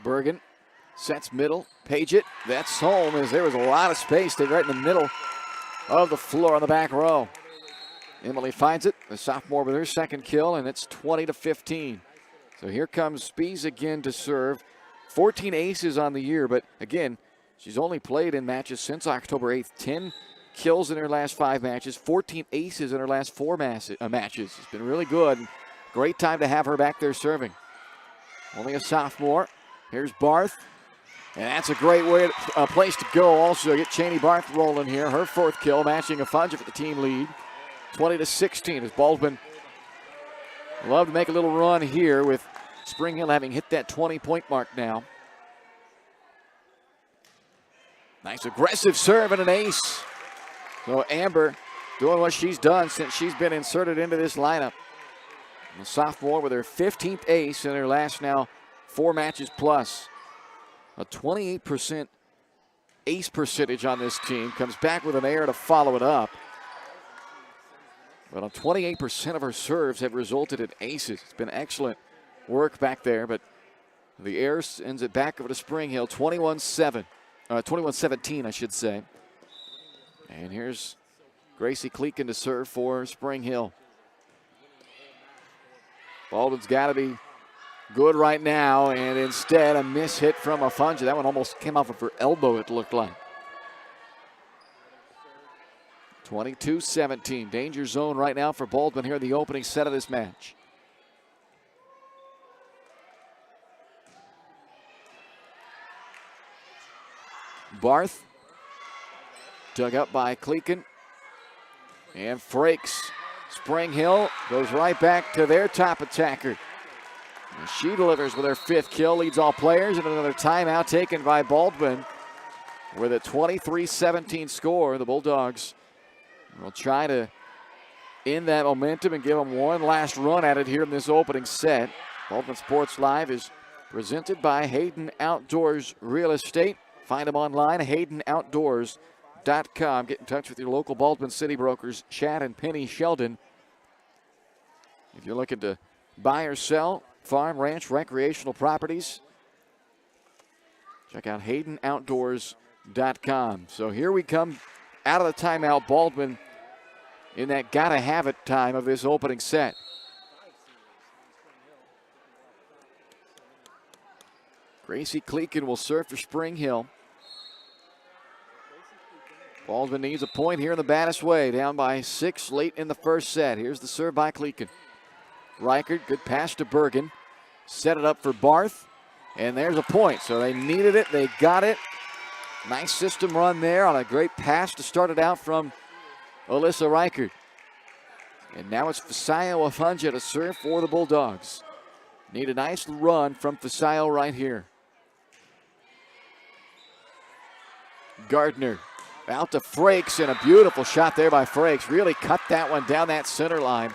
Speaker 1: Bergen sets middle, page it. That's home as there was a lot of space. Stayed right in the middle of the floor on the back row. Emily finds it, the sophomore with her second kill, and it's 20-15. So here comes Spies again to serve. 14 aces on the year, but again, she's only played in matches since October 8th. 10 kills in her last 5 matches, 14 aces in her last 4 matches. It's been really good. Great time to have her back there serving. Only a sophomore. Here's Barth. And that's a great place to go also. Get Cheney Barth rolling here. Her 4th kill, matching Afunja for the team lead. 20-16 as Baldwin love to make a little run here with Spring Hill having hit that 20-point mark now. Nice aggressive serve and an ace. So Amber doing what she's done since she's been inserted into this lineup. The sophomore with her 15th ace in her last now 4 matches plus. A 28% ace percentage on this team. Comes back with an error to follow it up. But on 28% of her serves have resulted in aces. It's been excellent work back there, but the error sends it back over to Spring Hill. 21-17, I should say. And here's Gracie Kleekin to serve for Spring Hill. Baldwin's got to be good right now, and instead a miss hit from Afunja. That one almost came off of her elbow, it looked like. 22-17. Danger zone right now for Baldwin here in the opening set of this match. Barth dug up by Kleekin. And Frakes. Spring Hill goes right back to their top attacker. And she delivers with her 5th kill, leads all players, and another timeout taken by Baldwin with a 23-17 score. The Bulldogs We'll try to end that momentum and give them one last run at it here in this opening set. Baldwin Sports Live is presented by Hayden Outdoors Real Estate. Find them online, haydenoutdoors.com. Get in touch with your local Baldwin City brokers, Chad and Penny Sheldon. If you're looking to buy or sell farm, ranch, recreational properties, check out haydenoutdoors.com. So here we come out of the timeout. Baldwin in that gotta have it time of this opening set. Gracie Cleakin will serve for Spring Hill. Baldwin needs a point here in the baddest way, down by 6 late in the first set. Here's the serve by Cleakin. Reichert, good pass to Bergen. Set it up for Barth, and there's a point. So they needed it, they got it. Nice system run there on a great pass to start it out from Alyssa Reichert. And now it's Fisayo Afunja to serve for the Bulldogs. Need a nice run from Fisayo right here. Gardner out to Frakes, and a beautiful shot there by Frakes. Really cut that one down that center line.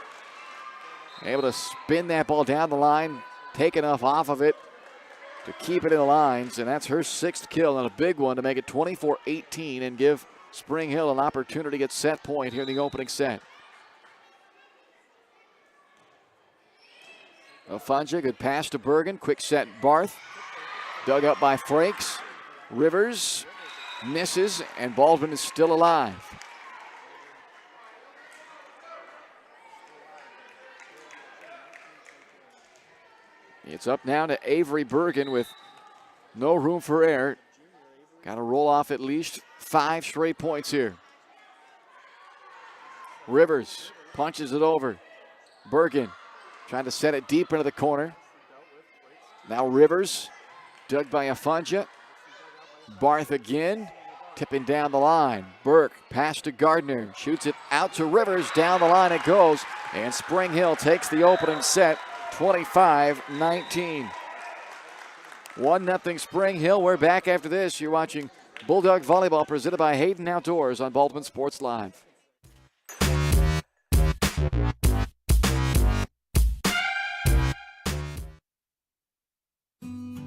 Speaker 1: Able to spin that ball down the line, take enough off of it to keep it in the lines, and that's her 6th kill, and a big one to make it 24-18 and give Spring Hill an opportunity to get set point here in the opening set. Afunja, good pass to Bergen, quick set Barth. Dug up by Frakes. Rivers misses, and Baldwin is still alive. It's up now to Avery Bergen with no room for error. Got to roll off at least 5 straight points here. Rivers punches it over. Bergen trying to set it deep into the corner. Now Rivers, dug by Afunja. Barth again, tipping down the line. Burke, pass to Gardner, shoots it out to Rivers. Down the line it goes, and Spring Hill takes the opening set, 25-19. 1-0 Spring Hill. We're back after this. You're watching Bulldog Volleyball presented by Hayden Outdoors on Baldwin Sports Live.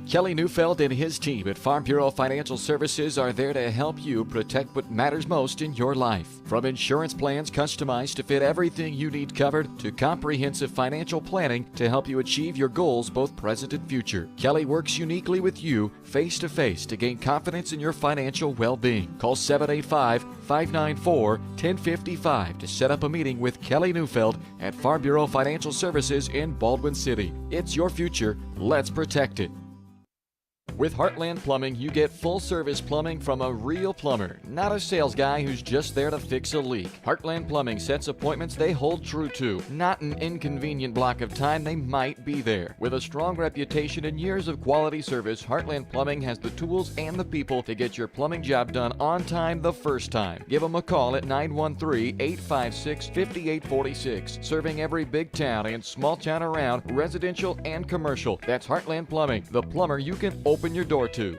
Speaker 1: Kelly Neufeld and his team at Farm Bureau Financial Services are there to help you protect what matters most in your life. From insurance plans customized to fit everything you need covered, to comprehensive financial planning to help you achieve your goals both present and future. Kelly works uniquely with you face to face to gain confidence in your financial well-being. Call 785-594-1055 to set up a meeting with Kelly Neufeld at Farm Bureau Financial Services in Baldwin City. It's your future. Let's protect it. With Heartland Plumbing, you get full-service plumbing from a real plumber, not a sales guy who's just there to fix a leak. Heartland Plumbing sets appointments they hold true to, not an inconvenient block of time they might be there. With a strong reputation and years of quality service, Heartland Plumbing has the tools and the people to get your plumbing job done on time the first time. Give them a call at 913-856-5846. Serving every big town and small town around, residential and commercial. That's Heartland Plumbing, the plumber you can open your door to.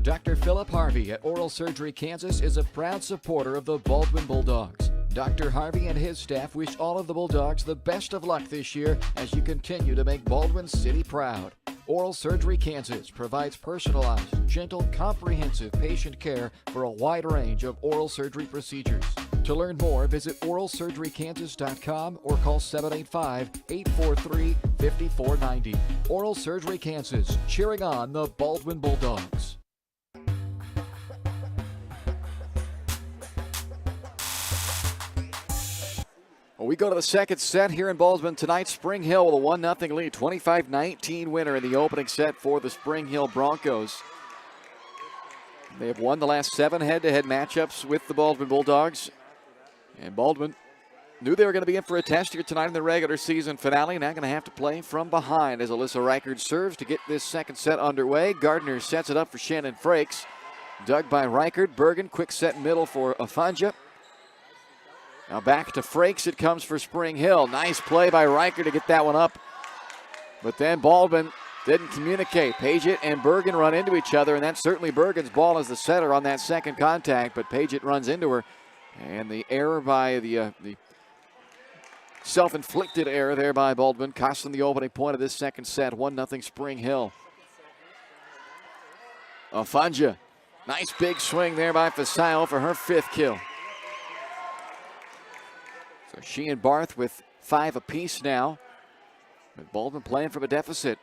Speaker 1: Dr. Philip Harvey at Oral Surgery Kansas is a proud supporter of the Baldwin Bulldogs. Dr. Harvey and his staff wish all of the Bulldogs the best of luck this year as you continue to make Baldwin City proud. Oral Surgery Kansas provides personalized, gentle, comprehensive patient care for a wide range of oral surgery procedures. To learn more, visit oralsurgerykansas.com or call 785-843-5490. Oral Surgery Kansas, cheering on the Baldwin Bulldogs. Well, we go to the second set here in Baldwin tonight. Spring Hill with a 1-0 lead, 25-19 winner in the opening set for the Spring Hill Broncos. They have won the last 7 head-to-head matchups with the Baldwin Bulldogs. And Baldwin knew they were going to be in for a test here tonight in the regular season finale. Now going to have to play from behind as Alyssa Reichert serves to get this second set underway. Gardner sets it up for Shannon Frakes. Dug by Reichert. Bergen, quick set middle for Afunja. Now back to Frakes it comes for Spring Hill. Nice play by Reichert to get that one up. But then Baldwin didn't communicate. Paget and Bergen run into each other, and that's certainly Bergen's ball as the setter on that second contact, but Paget runs into her. And the error by the self-inflicted error there by Baldwin cost them the opening point of this second set. 1-0 Spring Hill. Afonja. Nice big swing there by Fasao for her 5th kill. So she and Barth with 5 apiece now. With Baldwin playing from a deficit.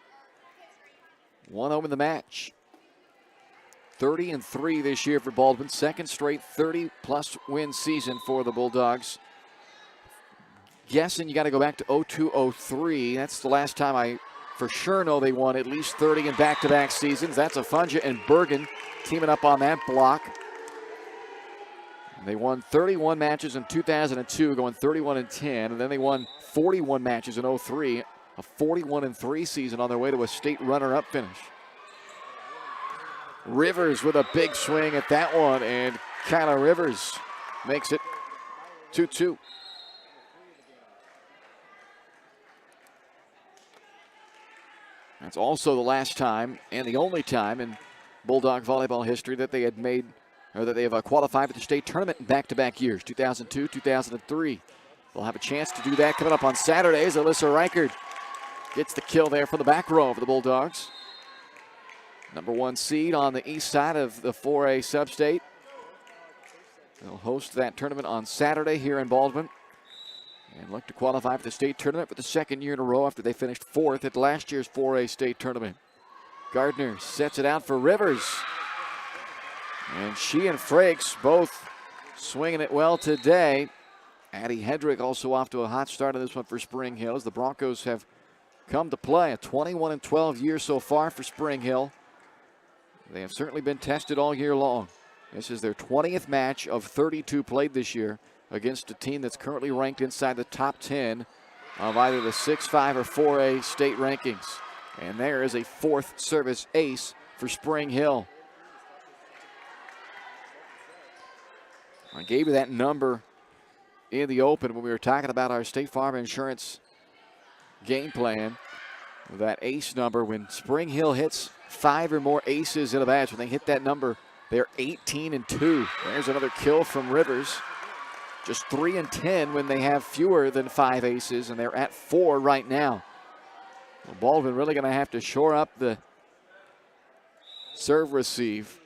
Speaker 1: 1-0 in the match. 30-3 this year for Baldwin. Second straight 30-plus win season for the Bulldogs. Guessing you got to go back to 02-03. That's the last time I for sure know they won at least 30 in back-to-back seasons. That's Afonja and Bergen teaming up on that block. And they won 31 matches in 2002, going 31-10, and then they won 41 matches in 03, a 41-3 season on their way to a state runner-up finish. Rivers with a big swing at that one, and Kyla Rivers makes it 2-2. That's also the last time and the only time in Bulldog volleyball history that they had made, or that they have qualified for the state tournament in back-to-back years, 2002, 2003. They'll have a chance to do that coming up on Saturday as Alyssa Reichard gets the kill there from the back row for the Bulldogs. Number 1 seed on the east side of the 4A substate. They'll host that tournament on Saturday here in Baldwin and look to qualify for the state tournament for the 2nd year in a row after they finished 4th at last year's 4A state tournament. Gardner sets it out for Rivers. And she and Frakes both swinging it well today. Addie Hedrick also off to a hot start on this one for Spring Hill as the Broncos have come to play. A 21-12 year so far for Spring Hill. They have certainly been tested all year long. This is their 20th match of 32 played this year against a team that's currently ranked inside the top 10 of either the 6-5 or 4A state rankings. And there is a 4th service ace for Spring Hill. I gave you that number in the open when we were talking about our State Farm Insurance game plan. That ace number, when Spring Hill hits 5 or more aces in a match, when they hit that number, they're 18-2. There's another kill from Rivers. Just 3-10 when they have fewer than 5 aces, and they're at 4 right now. Well, Baldwin really going to have to shore up the serve receive.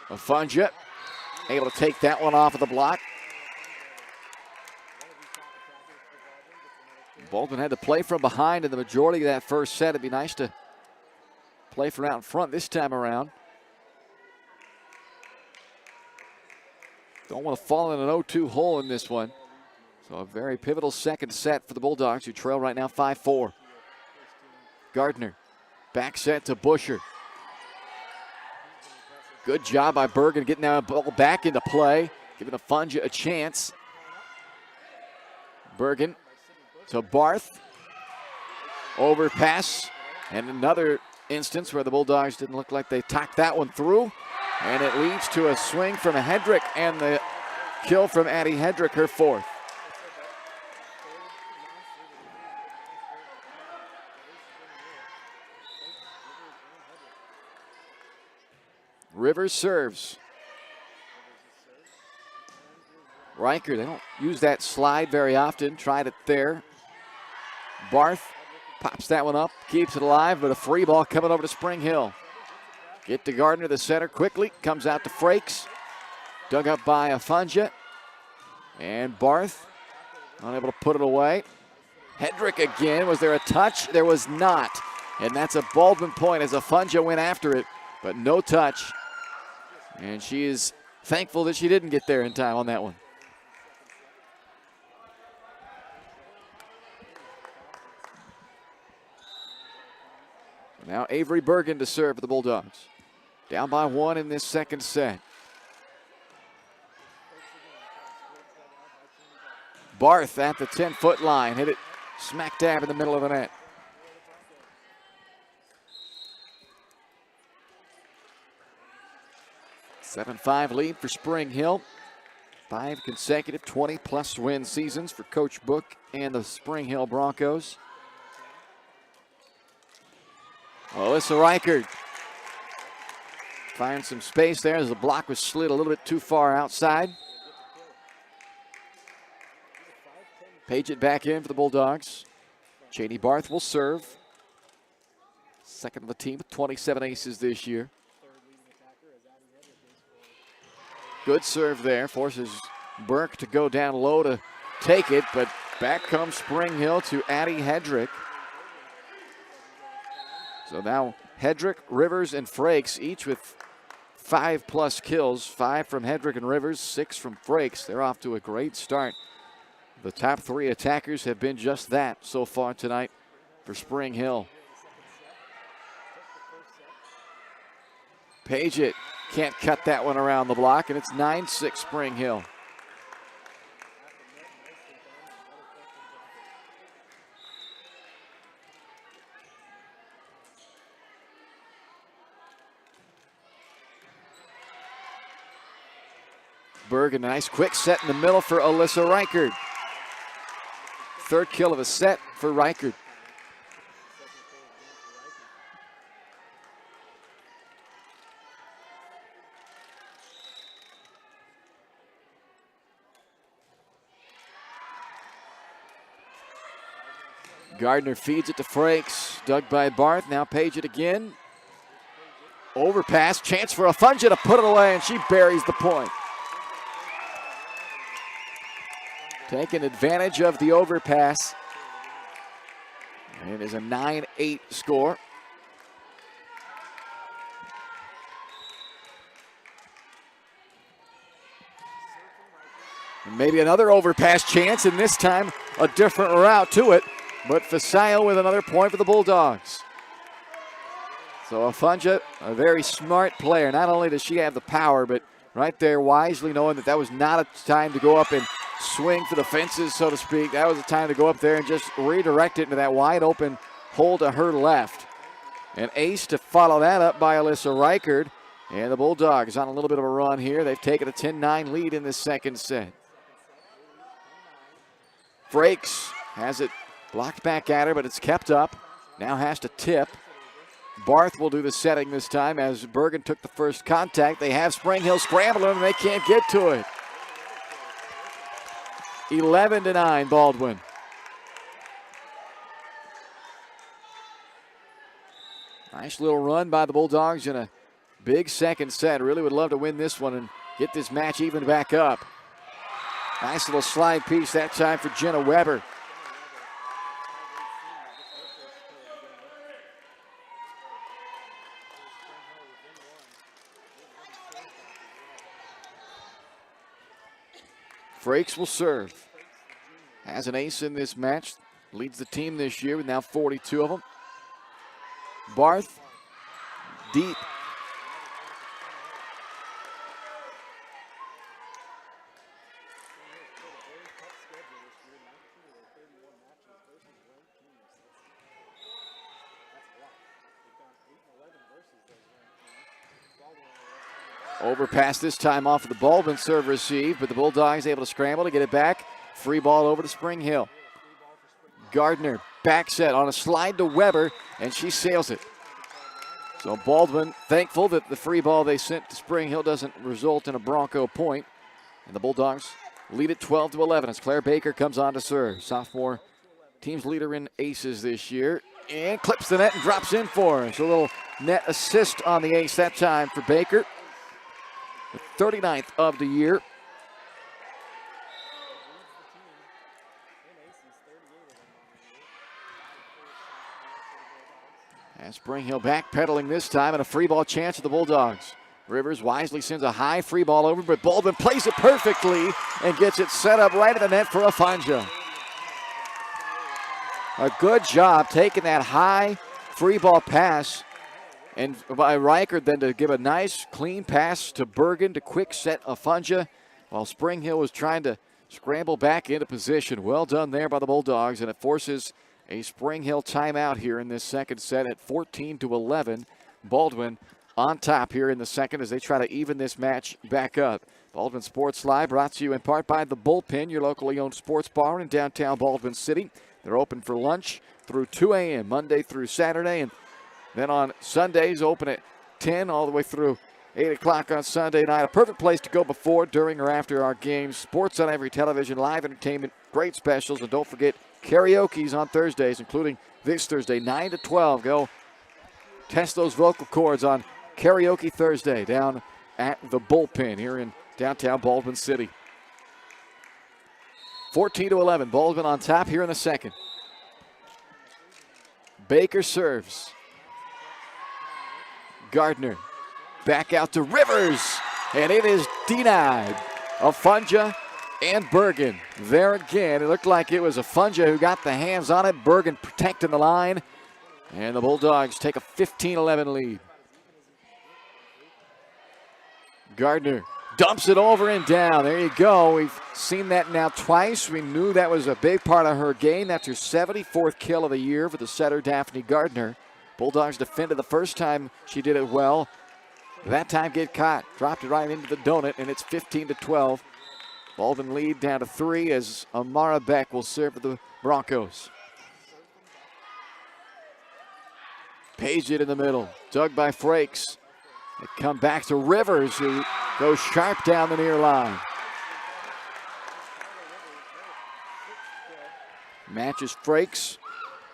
Speaker 1: Afonja able to take that one off of the block. Baldwin had to play from behind in the majority of that first set. It'd be nice to play from out in front this time around. Don't want to fall in an 0-2 hole in this one. So a very pivotal second set for the Bulldogs, who trail right now 5-4. Gardner, back set to Busher. Good job by Bergen getting that ball back into play, giving Afonja a chance. Bergen to Barth. Overpass, and another instance where the Bulldogs didn't look like they talked that one through. And it leads to a swing from Hedrick and the kill from Addie Hedrick, her 4th. Rivers serves. Riker, they don't use that slide very often. Tried it there. Barth pops that one up, keeps it alive, but a free ball coming over to Spring Hill. Get to Gardner, the center, quickly. Comes out to Frakes. Dug up by Afonja. And Barth unable to put it away. Hedrick again. Was there a touch? There was not. And that's a Baldwin point as Afonja went after it, but no touch. And she is thankful that she didn't get there in time on that one. Now Avery Bergen to serve for the Bulldogs. Down by 1 in this second set. Barth at the 10-foot line. Hit it smack dab in the middle of the net. A 7-5 lead for Spring Hill. 5 consecutive 20-plus win seasons for Coach Book and the Spring Hill Broncos. Alyssa Reichard Find some space there as the block was slid a little bit too far outside. Page it back in for the Bulldogs. Cheney Barth will serve. Second of the team with 27 aces this year. Good serve there. Forces Burke to go down low to take it, but back comes Spring Hill to Addie Hedrick. So now Hedrick, Rivers, and Frakes each with 5+ kills. 5 from Hedrick and Rivers, 6 from Frakes. They're off to a great start. The top 3 attackers have been just that so far tonight for Spring Hill. Page it. Can't cut that one around the block, and it's 9-6 Spring Hill. Bergen, a nice quick set in the middle for Alyssa Reichard. Third kill of a set for Reichard. Gardner feeds it to Frakes, dug by Barth, now Page it again. Overpass, chance for Afunja to put it away, and she buries the point. Taking advantage of the overpass. And it is a 9-8 score. And maybe another overpass chance, and this time a different route to it. But Fasayo with another point for the Bulldogs. So Afunja, a very smart player. Not only does she have the power, but right there wisely knowing that that was not a time to go up and swing for the fences, so to speak. That was a time to go up there and just redirect it into that wide open hole to her left. An ace to follow that up by Alyssa Reichard. And the Bulldogs on a little bit of a run here. They've taken a 10-9 lead in this second set. Frakes has it blocked back at her, but it's kept up. Now has to tip. Barth will do the setting this time as Bergen took the first contact. They have Spring Hill scrambling and they can't get to it. 11-9 Baldwin. Nice little run by the Bulldogs in a big second set. Really would love to win this one and get this match even back up. Nice little slide piece that time for Jenna Weber. Frakes will serve. Has an ace in this match. Leads the team this year with now 42 of them. Barth, deep. Overpass this time off of the Baldwin serve receive, but the Bulldogs able to scramble to get it back. Free ball over to Spring Hill. Gardner back set on a slide to Weber, and she sails it. So Baldwin thankful that the free ball they sent to Spring Hill doesn't result in a Bronco point. And the Bulldogs lead it 12-11 as Claire Baker comes on to serve. Sophomore team's leader in aces this year. And clips the net and drops in for her. So a little net assist on the ace that time for Baker. The 39th of the year. And Spring Hill backpedaling this time and a free ball chance of the Bulldogs. Rivers wisely sends a high free ball over, but Baldwin plays it perfectly and gets it set up right at the net for Afunja. A good job taking that high free ball pass and by Reichard then to give a nice clean pass to Bergen to quick set Afunja while Spring Hill was trying to scramble back into position. Well done there by the Bulldogs, and it forces a Spring Hill timeout here in this second set at 14-11. Baldwin on top here in the second as they try to even this match back up. Baldwin Sports Live brought to you in part by The Bullpen, your locally owned sports bar in downtown Baldwin City. They're open for lunch through 2 a.m. Monday through Saturday, and then on Sundays open at 10 all the way through 8 o'clock on Sunday night. A perfect place to go before, during, or after our games. Sports on every television, live entertainment, great specials, and don't forget karaoke's on Thursdays, including this Thursday, 9 to 12. Go test those vocal cords on Karaoke Thursday down at the Bullpen here in downtown Baldwin City. 14-11, Baldwin on top here in the second. Baker serves. Gardner back out to Rivers, and it is denied. Afunja and Bergen there again. It looked like it was Afunja who got the hands on it. Bergen protecting the line, and the Bulldogs take a 15-11 lead. Gardner dumps it over and down. There you go. We've seen that now twice. We knew that was a big part of her game. That's her 74th kill of the year for the setter, Daphne Gardner. Bulldogs defended the first time she did it well. That time get caught. Dropped it right into the donut, and it's 15-12. Baldwin lead down to 3 as Amara Beck will serve for the Broncos. Page it in the middle. Dug by Frakes. They come back to Rivers, who goes sharp down the near line. Matches Frakes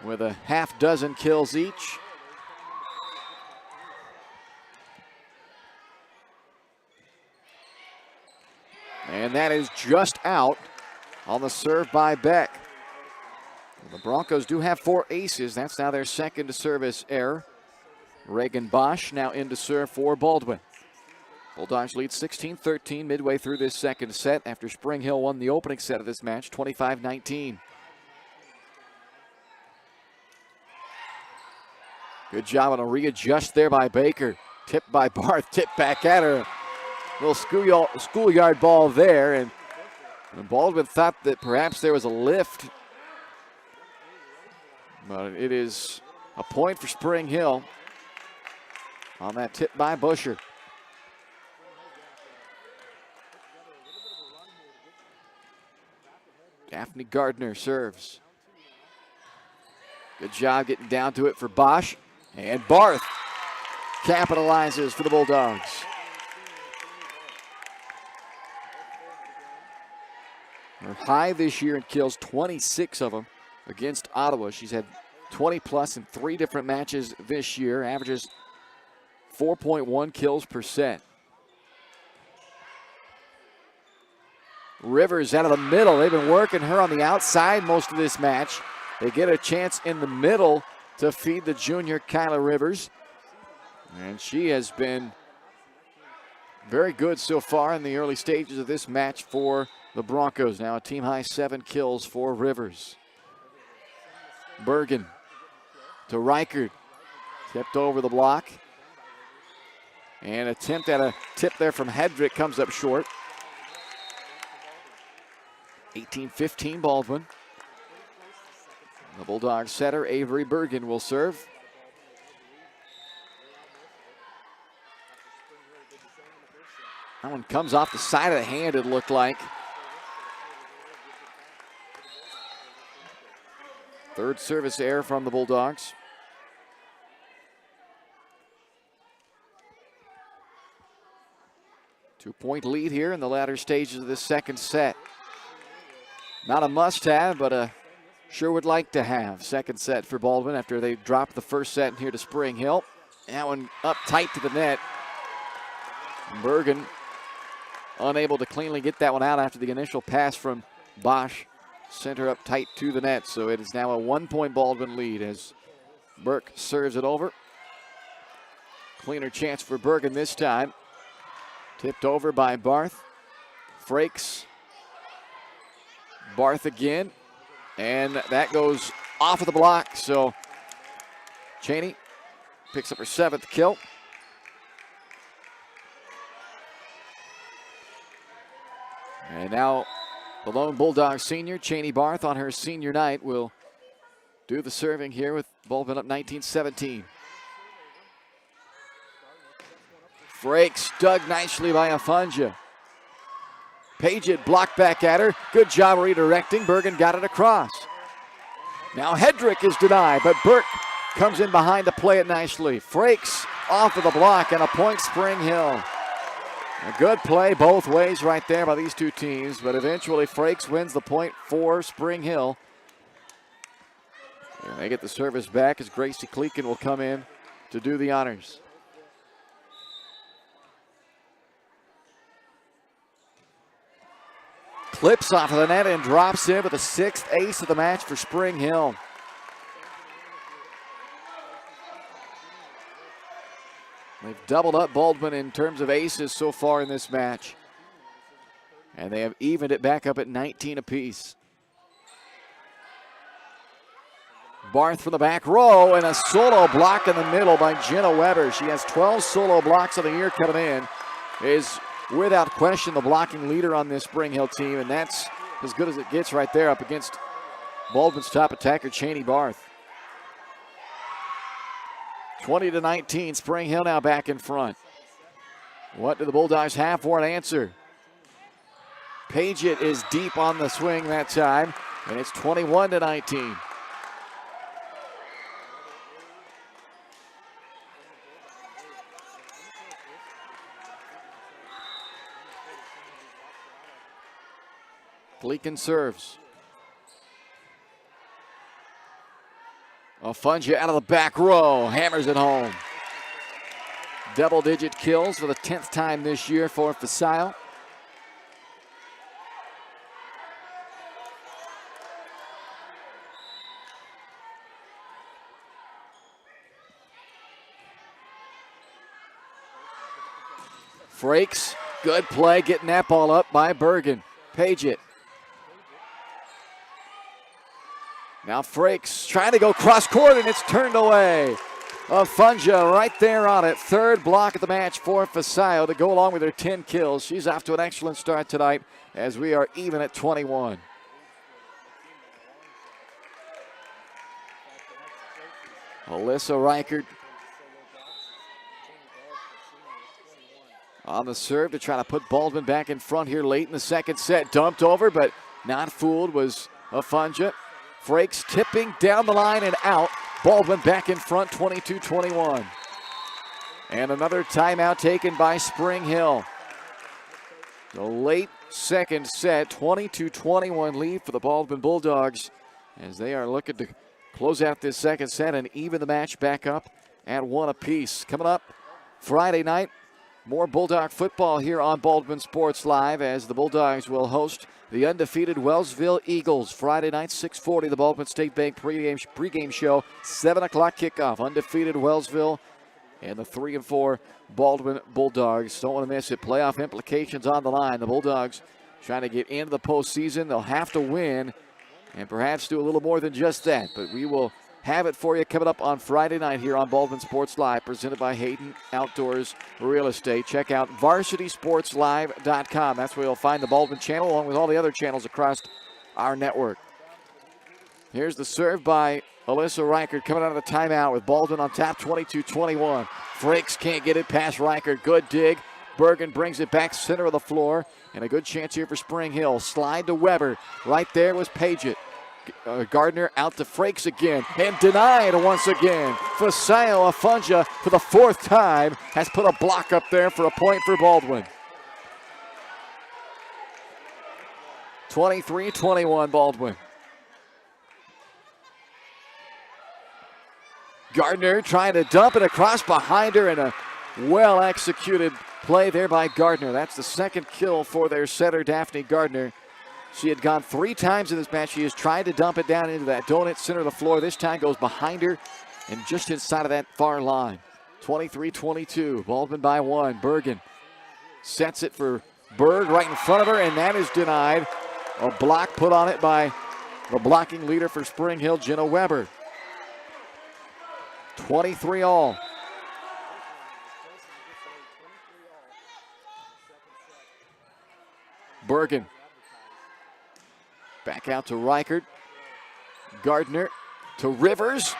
Speaker 1: with a half dozen kills each. And that is just out on the serve by Beck. The Broncos do have 4 aces. That's now their second to service error. Reagan Bosch now in to serve for Baldwin. Bulldogs lead 16-13 midway through this second set after Spring Hill won the opening set of this match, 25-19. Good job on a readjust there by Baker. Tipped by Barth, tipped back at her. Little schoolyard ball there, and Baldwin thought that perhaps there was a lift. But it is a point for Spring Hill on that tip by Busher. Daphne Gardner serves. Good job getting down to it for Bosch. And Barth capitalizes for the Bulldogs. Her high this year in kills, 26 of them against Ottawa. She's had 20 plus in 3 different matches this year. Averages 4.1 kills per set. Rivers out of the middle. They've been working her on the outside most of this match. They get a chance in the middle to feed the junior Kyla Rivers. And she has been very good so far in the early stages of this match for the Broncos. Now a team high 7 kills for Rivers. Bergen to Reichert. Tipped over the block. And attempt at a tip there from Hedrick comes up short. 18-15 Baldwin. The Bulldogs setter Avery Bergen will serve. That one comes off the side of the hand, it looked like. Third service error from the Bulldogs. Two-point lead here in the latter stages of this second set. Not a must-have, but a sure would like to have. Second set for Baldwin after they dropped the first set here to Spring Hill. That one up tight to the net. Bergen unable to cleanly get that one out after the initial pass from Bosch. Sent her up tight to the net, so it is now a 1-point Baldwin lead as Burke serves it over. Cleaner chance for Bergen this time. Tipped over by Barth. Frakes. Barth again. And that goes off of the block, so Cheney picks up her 7th kill. And now the lone Bulldog senior, Cheney Barth, on her senior night will do the serving here with Baldwin up 19-17. Frakes dug nicely by Afunja. Paget blocked back at her. Good job redirecting. Bergen got it across. Now Hedrick is denied, but Burke comes in behind to play it nicely. Frakes off of the block, and a point Spring Hill. A good play both ways right there by these two teams, but eventually Frakes wins the point for Spring Hill. And they get the service back as Gracie Cleakin will come in to do the honors. Clips off of the net and drops in with the 6th ace of the match for Spring Hill. They've doubled up Baldwin in terms of aces so far in this match. And they have evened it back up at 19 apiece. Barth from the back row, and a solo block in the middle by Jenna Weber. She has 12 solo blocks of the year coming in. Is without question the blocking leader on this Spring Hill team, and that's as good as it gets right there up against Baldwin's top attacker, Cheney Barth. 20-19, Spring Hill now back in front. What do the Bulldogs have for an answer? Paget is deep on the swing that time, and it's 21-19. Gleekin serves. Afunja out of the back row, hammers it home. Double-digit kills for the 10th time this year for Fasile. Frakes, good play, getting that ball up by Bergen. Paget. Now Frakes trying to go cross court, and it's turned away. Afunja right there on it. 3rd block of the match for Fasile to go along with her 10 kills. She's off to an excellent start tonight as we are even at 21. Alyssa Reichert on the serve to try to put Baldwin back in front here late in the second set. Dumped over, but not fooled was Afunja. Frakes tipping down the line and out. Baldwin back in front, 22-21. And another timeout taken by Spring Hill. The late second set, 22-21 lead for the Baldwin Bulldogs as they are looking to close out this second set and even the match back up at 1 apiece. Coming up Friday night, more Bulldog football here on Baldwin Sports Live as the Bulldogs will host the undefeated Wellsville Eagles. Friday night, 6:40, the Baldwin State Bank pregame show, 7 o'clock kickoff. Undefeated Wellsville and the 3-4 Baldwin Bulldogs. Don't want to miss it. Playoff implications on the line. The Bulldogs trying to get into the postseason. They'll have to win and perhaps do a little more than just that. But we will have it for you coming up on Friday night here on Baldwin Sports Live, presented by Hayden Outdoors Real Estate. Check out varsitysportslive.com. That's where you'll find the Baldwin channel along with all the other channels across our network. Here's the serve by Alyssa Reichert coming out of the timeout with Baldwin on top, 22-21. Frakes can't get it past Reichert. Good dig. Bergen brings it back center of the floor, and a good chance here for Spring Hill. Slide to Weber. Right there was Paget. Gardner out to Frakes again and denied once again. Fasile Afunja for the 4th time has put a block up there for a point for Baldwin. 23-21 Baldwin. Gardner trying to dump it across behind her, and a well-executed play there by Gardner. That's the 2nd kill for their setter, Daphne Gardner. She had gone 3 times in this match. She has tried to dump it down into that donut center of the floor. This time goes behind her and just inside of that far line. 23-22, Baldwin by 1. Bergen sets it for Berg right in front of her, and that is denied. A block put on it by the blocking leader for Spring Hill, Jenna Weber. 23 all. Bergen. Back out to Reichert. Gardner to Rivers.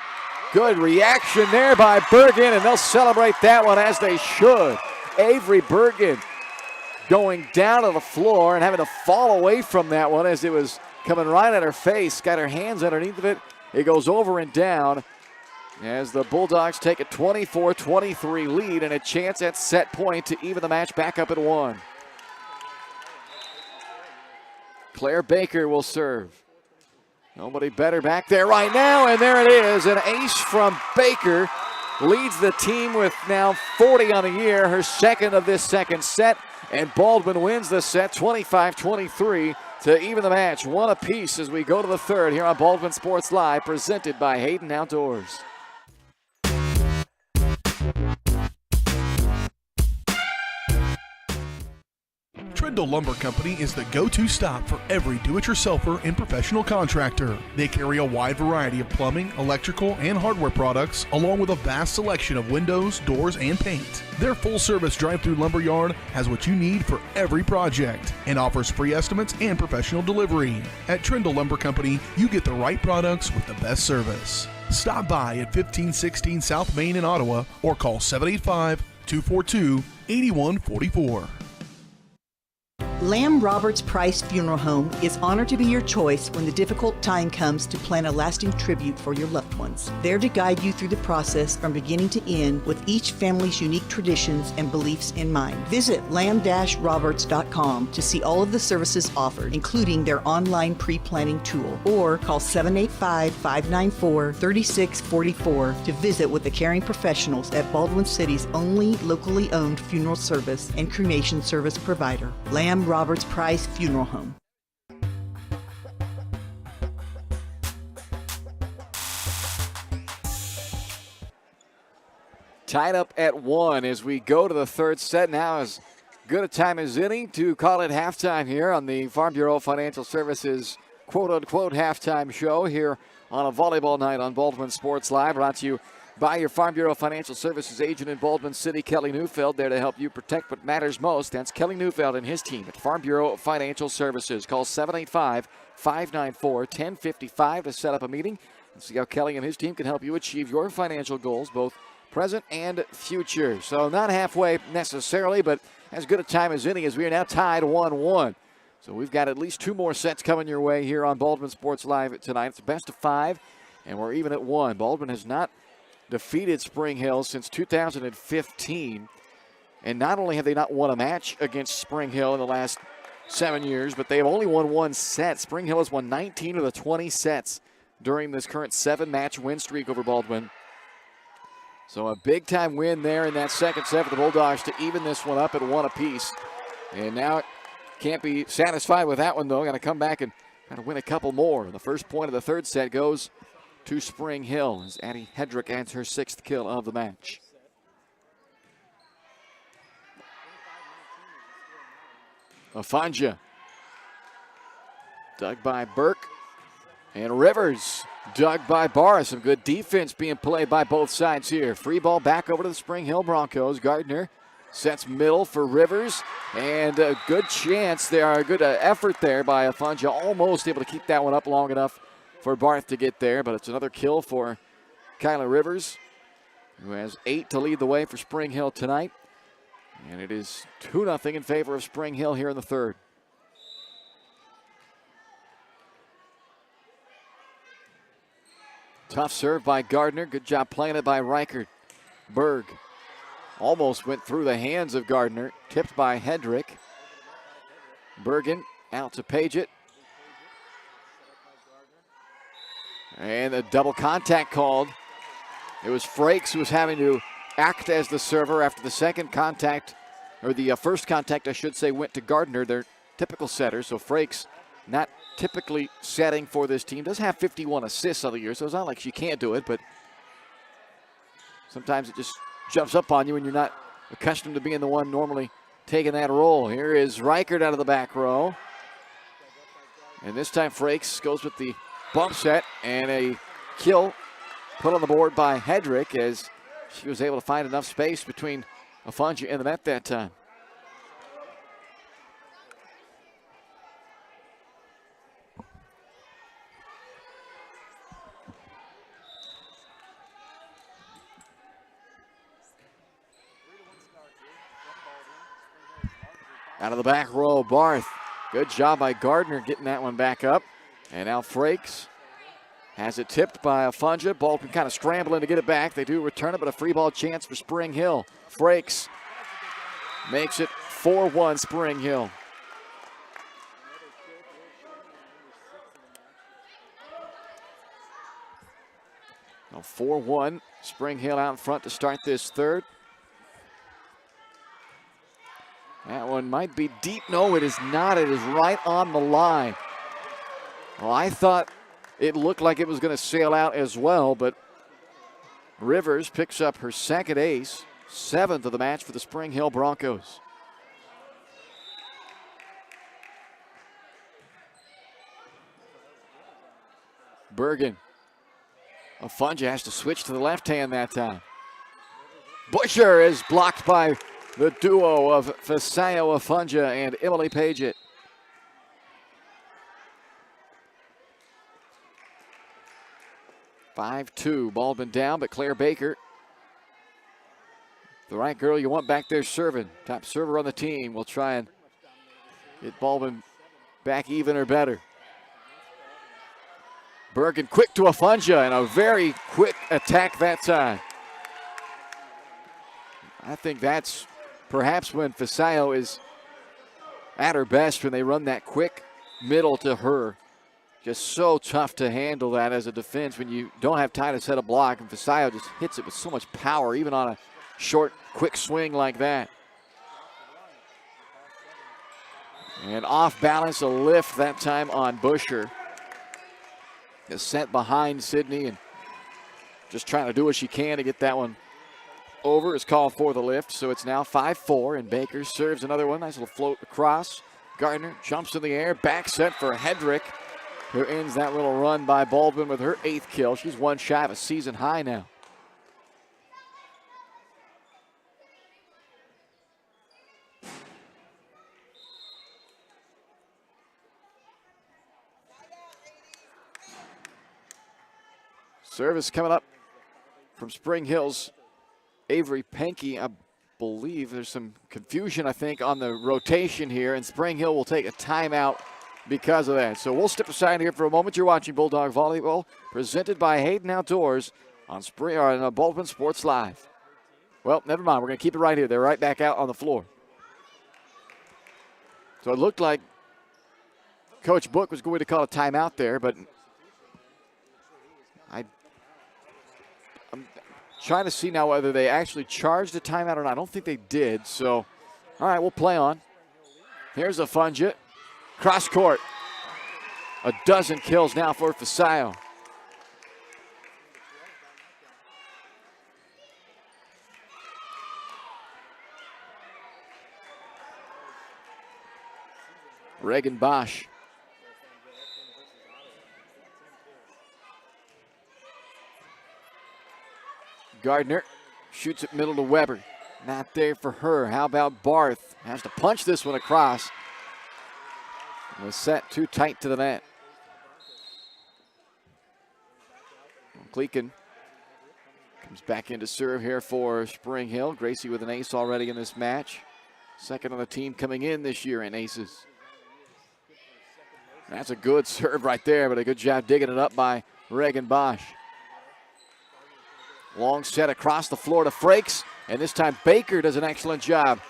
Speaker 1: Good reaction there by Bergen, and they'll celebrate that one as they should. Avery Bergen going down to the floor and having to fall away from that one as it was coming right at her face. Got her hands underneath of it. It goes over and down. as the Bulldogs take a 24-23 lead and a chance at set point to even the match back up at 1. Claire Baker will serve. Nobody better back there right now, and there it is. An ace from Baker leads the team with now 40 on the year, her second of this second set, and Baldwin wins the set 25-23 to even the match. One apiece as we go to the third here on Baldwin Sports Live, presented by Hayden Outdoors.
Speaker 4: Trindle Lumber Company is the go-to stop for every do-it-yourselfer and professional contractor. They carry a wide variety of plumbing, electrical, and hardware products, along with a vast selection of windows, doors, and paint. Their full-service drive-through lumber yard has what you need for every project and offers free estimates and professional delivery. At Trindle Lumber Company, you get the right products with the best service. Stop by at 1516 South Main in Ottawa or call 785-242-8144.
Speaker 5: Lamb Roberts Price Funeral Home is honored to be your choice when the difficult time comes to plan a lasting tribute for your loved ones. There to guide you through the process from beginning to end with each family's unique traditions and beliefs in mind. Visit lamb-roberts.com to see all of the services offered, including their online pre-planning tool, or call 785-594-3644 to visit with the caring professionals at Baldwin City's only locally owned funeral service and cremation service provider, Lamb Roberts Price Funeral Home.
Speaker 1: Tied up at 1 as we go to the third set. Now as good a time as any to call it halftime here on the Farm Bureau Financial Services quote-unquote halftime show here on a volleyball night on Baldwin Sports Live, brought to you by your Farm Bureau Financial Services agent in Baldwin City, Kelly Neufeld, there to help you protect what matters most. That's Kelly Neufeld and his team at Farm Bureau Financial Services. Call 785-594-1055 to set up a meeting and see how Kelly and his team can help you achieve your financial goals, both present and future. So not halfway necessarily, but as good a time as any, as we are now tied 1-1. So we've got at least 2 more sets coming your way here on Baldwin Sports Live tonight. It's a best of 5, and we're even at 1. Baldwin has not defeated Spring Hill since 2015. And not only have they not won a match against Spring Hill in the last 7 years, but they have only won 1 set. Spring Hill has won 19 of the 20 sets during this current 7-match win streak over Baldwin. So a big-time win there in that second set for the Bulldogs to even this one up at 1 apiece. And now can't be satisfied with that one, though. Got to come back and try to win a couple more. The first point of the third set goes to Spring Hill as Addie Hedrick adds her 6th kill of the match. Afanja. Dug by Burke. And Rivers. Dug by Barr. Some good defense being played by both sides here. Free ball back over to the Spring Hill Broncos. Gardner sets middle for Rivers. And a good chance there. A good effort there by Afanja. Almost able to keep that one up long enough for Barth to get there, but it's another kill for Kyla Rivers, who has 8 to lead the way for Spring Hill tonight. And it is 2-0 in favor of Spring Hill here in the third. Tough serve by Gardner. Good job playing it by Reichert. Berg almost went through the hands of Gardner. Tipped by Hedrick. Bergen out to Paget. And a double contact called. It was Frakes who was having to act as the server after the second contact, or the first contact, I should say, went to Gardner, their typical setter. So Frakes not typically setting for this team. Does have 51 assists on the year, so it's not like she can't do it, but sometimes it just jumps up on you when you're not accustomed to being the one normally taking that role. Here is Reichert out of the back row. And this time Frakes goes with the bump set, and a kill put on the board by Hedrick as she was able to find enough space between Afanja and the net that time. Out of the back row, Barth. Good job by Gardner getting that one back up. And now Frakes Has it tipped by Afunja. Baldwin kind of scrambling to get it back. They do return it, but a free ball chance for Spring Hill. Frakes makes it 4-1 Spring Hill. Now 4-1, Spring Hill out in front to start this third. That one might be deep. No, it is not. It is right on the line. Well, I thought it looked like it was going to sail out as well, but Rivers picks up her second ace, 7th of the match for the Spring Hill Broncos. Bergen. Afunja has to switch to the left hand that time. Busher is blocked by the duo of Fisayo Afunja and Emily Paget. (5-2). Baldwin down, but Claire Baker, the right girl you want back there serving. Top server on the team will try and get Baldwin back even or better. Bergen quick to Afunja, and a very quick attack that time. I think that's perhaps when Fisayo is at her best, when they run that quick middle to her. Just so tough to handle that as a defense when you don't have time to set a block, and Fisayo just hits it with so much power, even on a short, quick swing like that. And off balance, a lift that time on Busher. Is sent behind Sydney and just trying to do what she can to get that one over. Is called for the lift, so it's now 5-4, and Baker serves another one. Nice little float across. Gardner jumps in the air, back set for Hedrick, who ends that little run by Baldwin with her 8th kill. She's one shy of a season high now. Service coming up from Spring Hill's Avery Pankey. I believe there's some confusion, I think, on the rotation here, and Spring Hill will take a timeout because of that. So we'll step aside here for a moment. You're watching Bulldog Volleyball, presented by Hayden Outdoors on Baldwin Sports Live. Well, never mind. We're going to keep it right here. They're right back out on the floor. So it looked like Coach Book was going to call a timeout there, but I'm trying to see now whether they actually charged a timeout or not. I don't think they did. So, all right, we'll play on. Here's Afunja. Cross court. A dozen kills now for Fisayo. Reagan Bosch. Gardner shoots it middle to Weber. Not there for her. How about Barth? Has to punch this one across. Was set too tight to the net. Kleekin comes back in to serve here for Spring Hill. Gracie with an ace already in this match. Second on the team coming in this year in aces. That's a good serve right there, but a good job digging it up by Reagan Bosch. Long set across the floor to Frakes, and this time Baker does an excellent job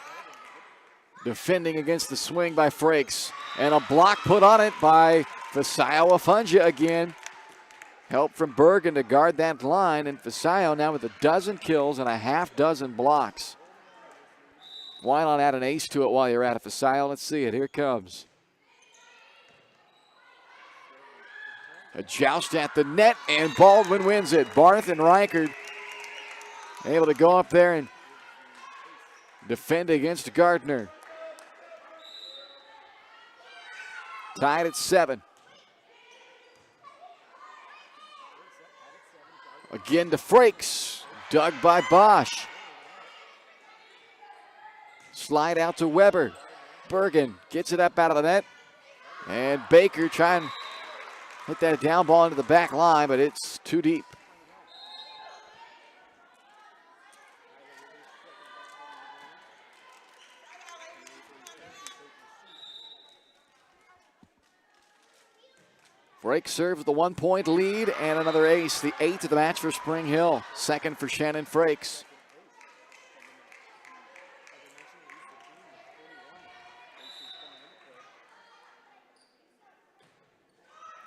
Speaker 1: defending against the swing by Frakes. And a block put on it by Fisayo Afunja again. Help from Bergen to guard that line, and Fisayo now with a dozen kills and a half dozen blocks. Why not add an ace to it while you're at it, Fisayo? Let's see it. Here it comes. A joust at the net, and Baldwin wins it. Barth and Reichard able to go up there and defend against Gardner. Tied at 7. Again to Frakes, dug by Bosch. Slide out to Weber. Bergen gets it up out of the net. And Baker trying to hit that down ball into the back line, but it's too deep. Frakes serves the 1-point lead and another ace, the 8th of the match for Spring Hill. Second for Shannon Frakes.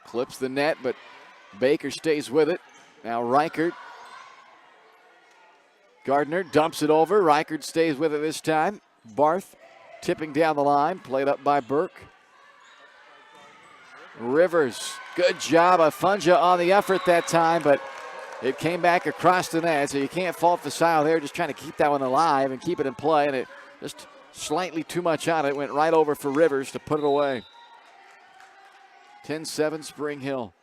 Speaker 1: Clips the net, but Baker stays with it. Now Reichert. Gardner dumps it over. Reichert stays with it this time. Barth tipping down the line, played up by Burke. Rivers, good job of Funja on the effort that time, but it came back across the net, so you can't fault Fasile there, just trying to keep that one alive and keep it in play, and it just slightly too much on it. Went right over for Rivers to put it away. 10-7 Spring Hill.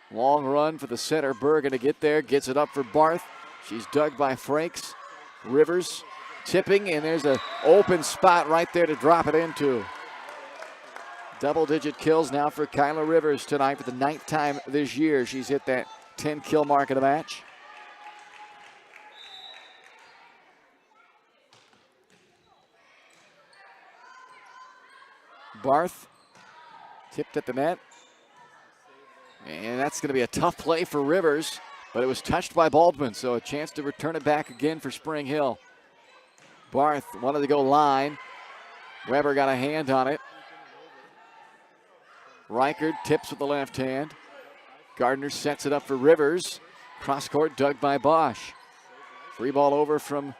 Speaker 1: Long run for the center. Bergen to get there, gets it up for Barth. She's dug by Frakes. Rivers tipping, and there's an open spot right there to drop it into. Double-digit kills now for Kyla Rivers tonight for the 9th time this year. She's hit that 10-kill mark of the match. Barth tipped at the net. And that's going to be a tough play for Rivers, but it was touched by Baldwin, so a chance to return it back again for Spring Hill. Barth wanted to go line. Weber got a hand on it. Reichert tips with the left hand. Gardner sets it up for Rivers. Cross court dug by Bosch. Free ball over from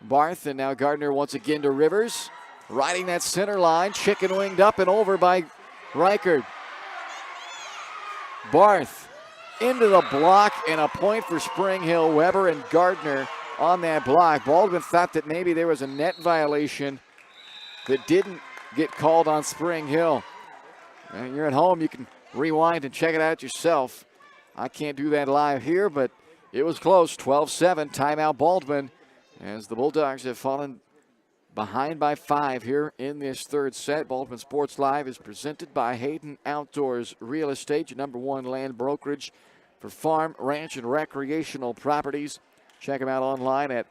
Speaker 1: Barth, and now Gardner once again to Rivers. Riding that center line, chicken winged up and over by Reichert. Barth into the block, and a point for Spring Hill. Weber and Gardner on that block. Baldwin thought that maybe there was a net violation that didn't get called on Spring Hill. And you're at home, you can rewind and check it out yourself. I can't do that live here, but it was close. 12-7, timeout Baldwin, as the Bulldogs have fallen behind by 5 here in this third set. Baldwin Sports Live is presented by Hayden Outdoors Real Estate, your #1 land brokerage for farm, ranch, and recreational properties. Check them out online at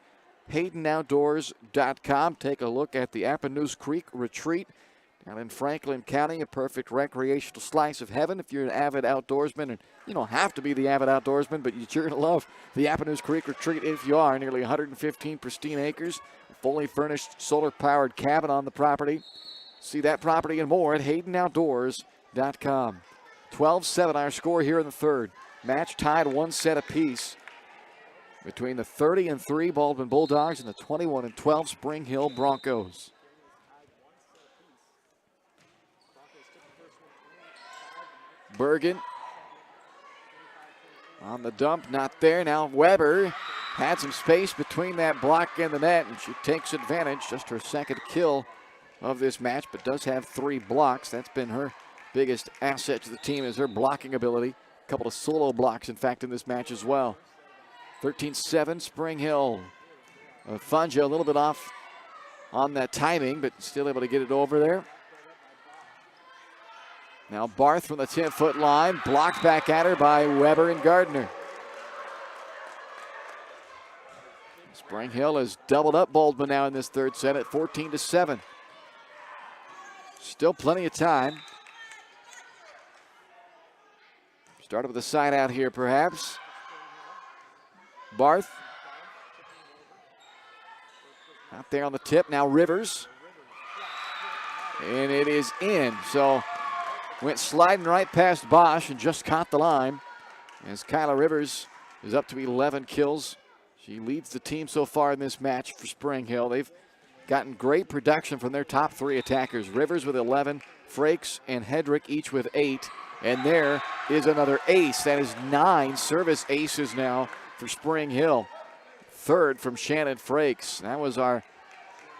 Speaker 1: HaydenOutdoors.com. Take a look at the Appanoose Creek Retreat down in Franklin County, a perfect recreational slice of heaven if you're an avid outdoorsman. And you don't have to be the avid outdoorsman, but you're going to love the Appanoose Creek Retreat if you are. Nearly 115 pristine acres, a fully furnished solar-powered cabin on the property. See that property and more at HaydenOutdoors.com. 12-7 our score here in the third. Match tied 1 set apiece between the 30-3 Baldwin Bulldogs and the 21-12 Spring Hill Broncos. Bergen on the dump, not there. Now Weber had some space between that block and the net, and she takes advantage. Just her second kill of this match, but does have 3 blocks. That's been her biggest asset to the team, is her blocking ability. A couple of solo blocks, in fact, in this match as well. 13-7 Spring Hill. Funja a little bit off on that timing, but still able to get it over there. Now Barth from the 10-foot line, blocked back at her by Weber and Gardner. Spring Hill has doubled up Baldwin now in this third set at 14-7. Still plenty of time. Started with a side out here perhaps. Barth. Out there on the tip, now Rivers. And it is in, so went sliding right past Bosch and just caught the line as Kyla Rivers is up to 11 kills. She leads the team so far in this match for Spring Hill. They've gotten great production from their top 3 attackers. Rivers with 11, Frakes and Hedrick each with 8. And there is another ace. That is 9 service aces now for Spring Hill. Third from Shannon Frakes. That was our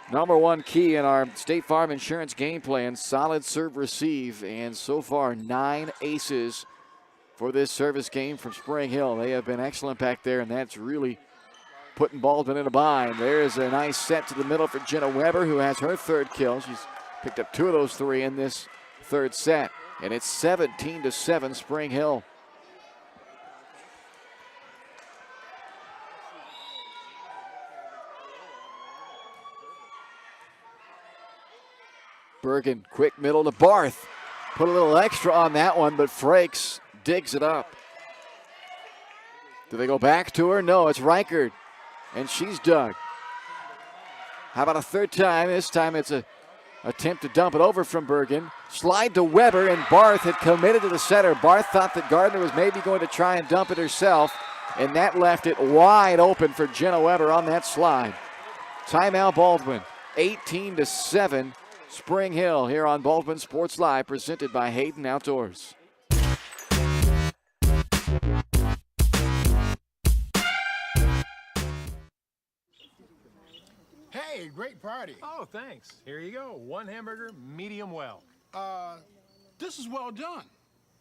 Speaker 1: #1 key in our State Farm Insurance game plan. Solid serve receive, and so far 9 aces for this service game from Spring Hill. They have been excellent back there, and that's really putting Baldwin in a bind. There's a nice set to the middle for Jenna Weber, who has her 3rd kill. She's picked up 2 of those 3 in this third set, and it's 17-7 Spring Hill. Bergen, quick middle to Barth. put a little extra on that one, but Frakes digs it up. Do they go back to her? No, it's Reichert, and she's dug. How about a third time? This time it's a attempt to dump it over from Bergen. Slide to Weber, and Barth had committed to the center. Barth thought that Gardner was maybe going to try and dump it herself, and that left it wide open for Jenna Weber on that slide. Timeout Baldwin, 18-7, Spring Hill here on Baldwin Sports Live, presented by Hayden Outdoors.
Speaker 8: Hey, great party.
Speaker 9: Oh, thanks. Here you go. One hamburger, medium well.
Speaker 8: This is well done.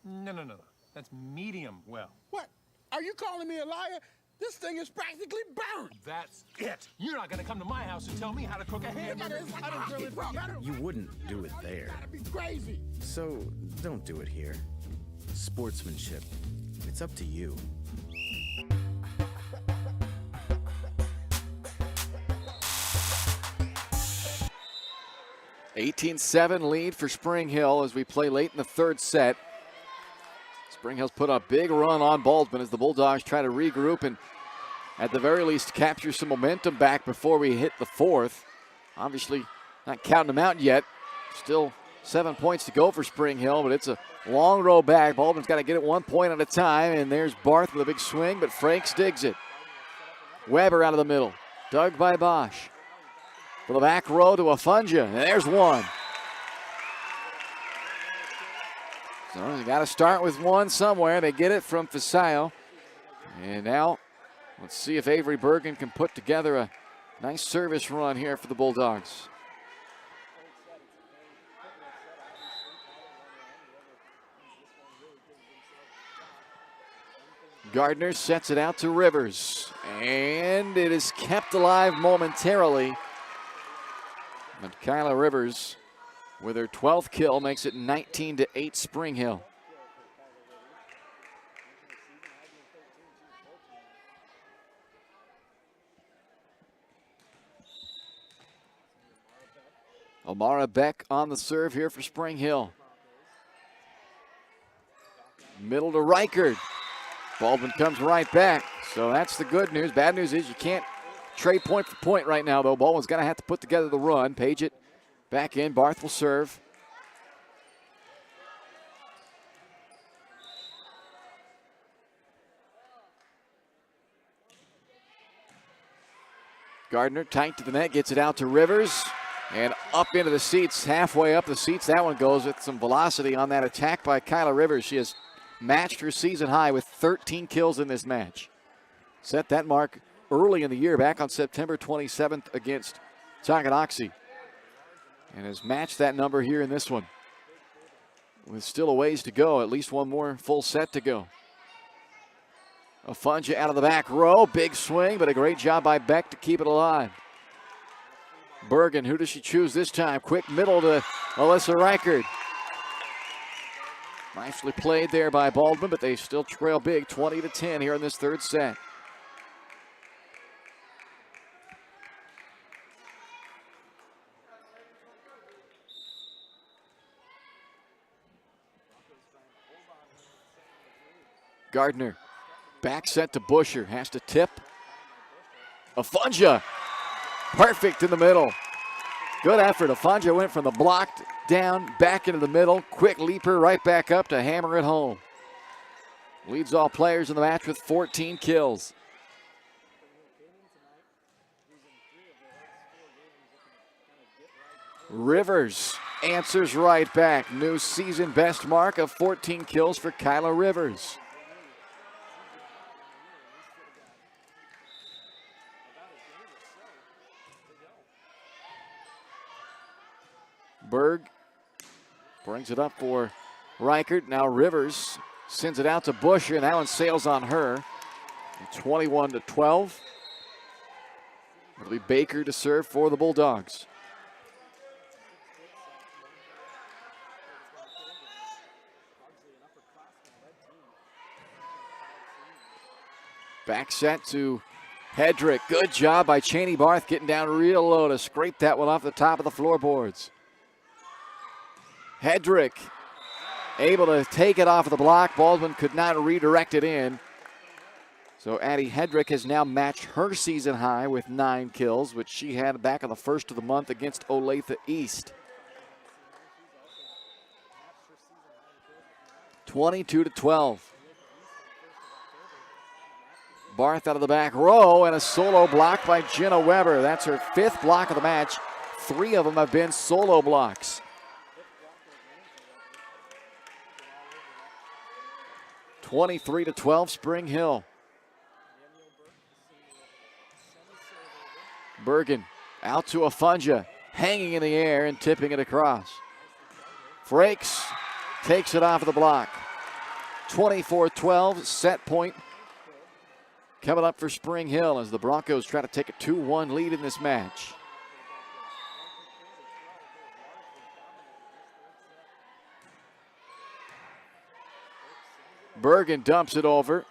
Speaker 9: No. That's medium well.
Speaker 8: What? Are you calling me a liar? This thing is practically burned.
Speaker 9: That's it. You're not going to come to my house and tell me how to cook a hamburger. I don't grill it for you.
Speaker 10: You wouldn't do it there.
Speaker 8: That'd be crazy.
Speaker 10: So don't do it here. Sportsmanship. It's up to you.
Speaker 1: (18-7) lead for Spring Hill as we play late in the third set. Spring Hill's put a big run on Baldwin as the Bulldogs try to regroup and at the very least capture some momentum back before we hit the fourth. Obviously not counting them out yet. Still 7 points to go for Spring Hill, but it's a long row back. Baldwin's got to get it 1 point at a time, and there's Barth with a big swing, but Franks digs it. Weber out of the middle, dug by Bosch. For the back row to Afunja, and there's one. So you got to start with one somewhere. They get it from Fisayo. And now let's see if Avery Bergen can put together a nice service run here for the Bulldogs. Gardner sets it out to Rivers, and it is kept alive momentarily. But Kyla Rivers, with her 12th kill, makes it 19-8 Spring Hill. Omara Beck on the serve here for Spring Hill. Middle to Reichert. Baldwin comes right back, so that's the good news. Bad news is you can't trade point for point right now, though. Baldwin's going to have to put together the run. Page it back in. Barth will serve. Gardner tight to the net, gets it out to Rivers, and up into the seats, halfway up the seats. That one goes with some velocity on that attack by Kyla Rivers. She has matched her season high with 13 kills in this match. Set that mark early in the year, back on September 27th against Tonganoxie, and has matched that number here in this one. With still a ways to go, at least one more full set to go. Afunja out of the back row, big swing, but a great job by Beck to keep it alive. Bergen, who does she choose this time? Quick middle to Alyssa Reichert. Nicely played there by Baldwin, but they still trail big, 20-10 here in this third set. Gardner, back set to Busher, has to tip. Afunja, perfect in the middle. Good effort. Afunja went from the block down, back into the middle. Quick leaper right back up to hammer it home. Leads all players in the match with 14 kills. Rivers answers right back. New season best mark of 14 kills for Kyla Rivers. Berg brings it up for Reichert. Now Rivers sends it out to Busher, and that one sails on her. 21-12. It'll be Baker to serve for the Bulldogs. Back set to Hedrick. Good job by Cheney Barth getting down real low to scrape that one off the top of the floorboards. Hedrick able to take it off of the block. Baldwin could not redirect it in. So Addie Hedrick has now matched her season high with 9 kills, which she had back on the first of the month against Olathe East. 22-12. Barth out of the back row, and a solo block by Jenna Weber. That's her 5th block of the match. 3 of them have been solo blocks. 23-12, Spring Hill. Bergen out to Afunja, hanging in the air and tipping it across. Frakes takes it off of the block. 24-12, set point coming up for Spring Hill as the Broncos try to take a 2-1 lead in this match. Bergen dumps it over.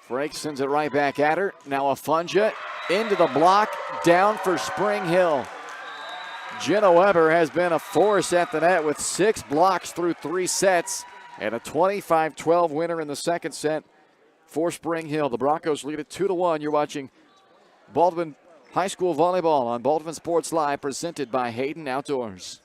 Speaker 1: Frakes sends it right back at her. Now Afunja into the block, down for Spring Hill. Jenna Weber has been a force at the net with 6 blocks through 3 sets and a 25-12 winner in the second set for Spring Hill. The Broncos lead it 2-1. You're watching Baldwin High School Volleyball on Baldwin Sports Live, presented by Hayden Outdoors.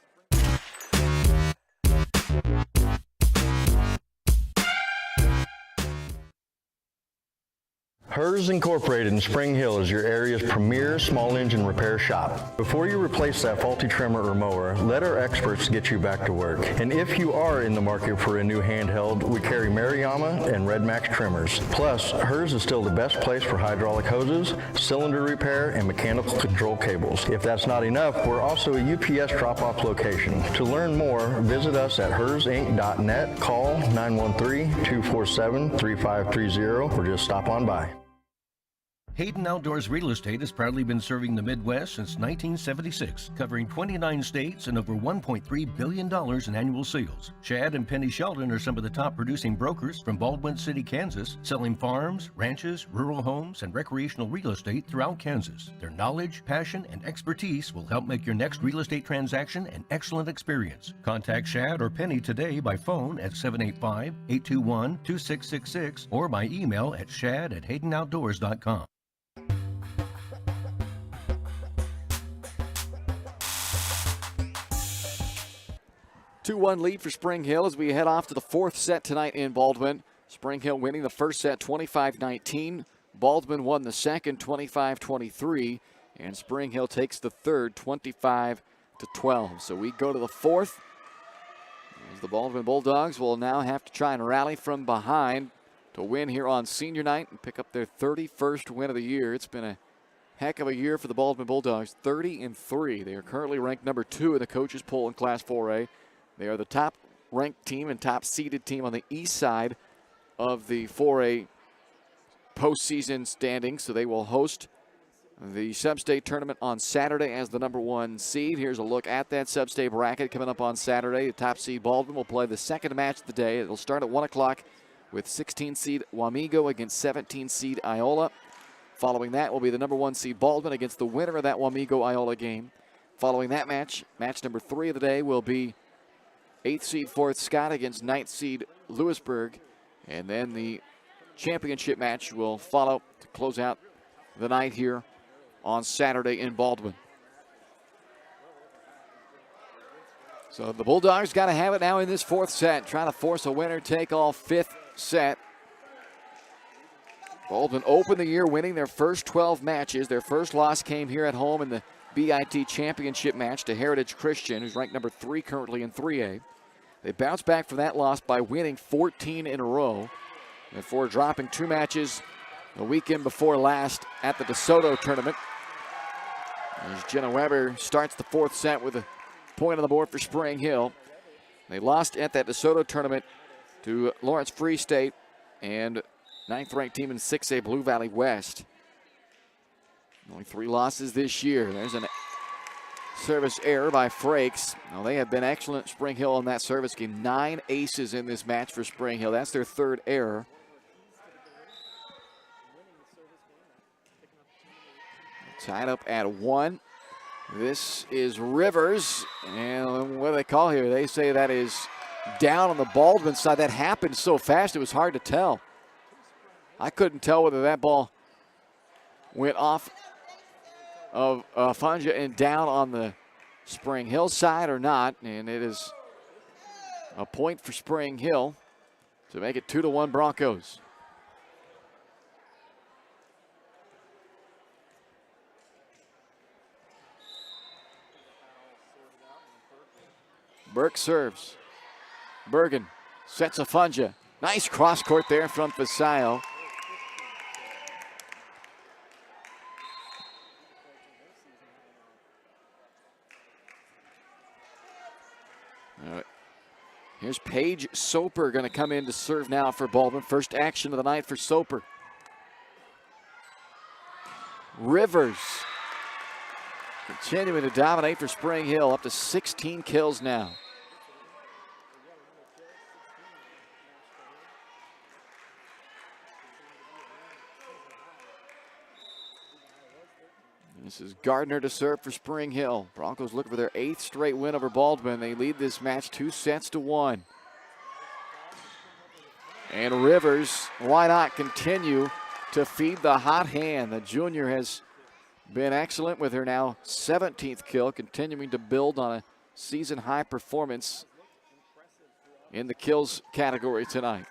Speaker 6: Hers Incorporated in Spring Hill is your area's premier small engine repair shop. Before you replace that faulty trimmer or mower, let our experts get you back to work. And if you are in the market for a new handheld, we carry Maruyama and Red Max trimmers. Plus, Hers is still the best place for hydraulic hoses, cylinder repair, and mechanical control cables. If that's not enough, we're also a UPS drop-off location. To learn more, visit us at hersinc.net, call 913-247-3530, or just stop on by.
Speaker 3: Hayden Outdoors Real Estate has proudly been serving the Midwest since 1976, covering 29 states and over $1.3 billion in annual sales. Chad and Penny Sheldon are some of the top producing brokers from Baldwin City, Kansas, selling farms, ranches, rural homes, and recreational real estate throughout Kansas. Their knowledge, passion, and expertise will help make your next real estate transaction an excellent experience. Contact Chad or Penny today by phone at 785-821-2666 or by email at shad@haydenoutdoors.com.
Speaker 1: 2-1 lead for Spring Hill as we head off to the 4th set tonight in Baldwin. Spring Hill winning the first set 25-19. Baldwin won the second 25-23. And Spring Hill takes the third 25-12. So we go to the 4th. As the Baldwin Bulldogs will now have to try and rally from behind to win here on senior night and pick up their 31st win of the year. It's been a heck of a year for the Baldwin Bulldogs, 30-3. They are currently ranked number 2 in the coaches poll in Class 4A. They are the top ranked team and top seeded team on the east side of the 4A postseason standings. So they will host the sub-state tournament on Saturday as the number 1 seed. Here's a look at that sub-state bracket coming up on Saturday. The top seed Baldwin will play the second match of the day. It will start at 1 o'clock with 16 seed Wamego against 17 seed Iola. Following that will be the number 1 seed Baldwin against the winner of that Wamego-Iola game. Following that match, match number 3 of the day will be 8th seed 4th Scott against 9th seed Lewisburg. And then the championship match will follow to close out the night here on Saturday in Baldwin. So the Bulldogs got to have it now in this 4th set, trying to force a winner-take-all 5th set. Baldwin opened the year winning their first 12 matches. Their first loss came here at home in the BIT championship match to Heritage Christian, who's ranked number 3 currently in 3A. They bounced back from that loss by winning 14 in a row before dropping 2 matches the weekend before last at the DeSoto tournament. As Jenna Weber starts the 4th set with a point on the board for Spring Hill. They lost at that DeSoto tournament to Lawrence Free State and 9th ranked team in 6A Blue Valley West. Only 3 losses this year. There's a service error by Frakes. Now they have been excellent, Spring Hill, on that service game. 9 aces in this match for Spring Hill. That's their 3rd error. Tied up at 1. This is Rivers. And what do they call here? They say that is down on the Baldwin side. That happened so fast it was hard to tell. I couldn't tell whether that ball went off of Funja and down on the Spring Hill side or not. And it is a point for Spring Hill to make it 2-1 Broncos. Burke serves. Bergen sets a Funja. Nice cross court there from Fasayo. Here's Paige Soper going to come in to serve now for Baldwin. First action of the night for Soper. Rivers continuing to dominate for Spring Hill, up to 16 kills now. This is Gardner to serve for Spring Hill. Broncos looking for their 8th straight win over Baldwin. They lead this match 2-1. And Rivers, why not continue to feed the hot hand? The junior has been excellent with her now 17th kill, continuing to build on a season high performance in the kills category tonight.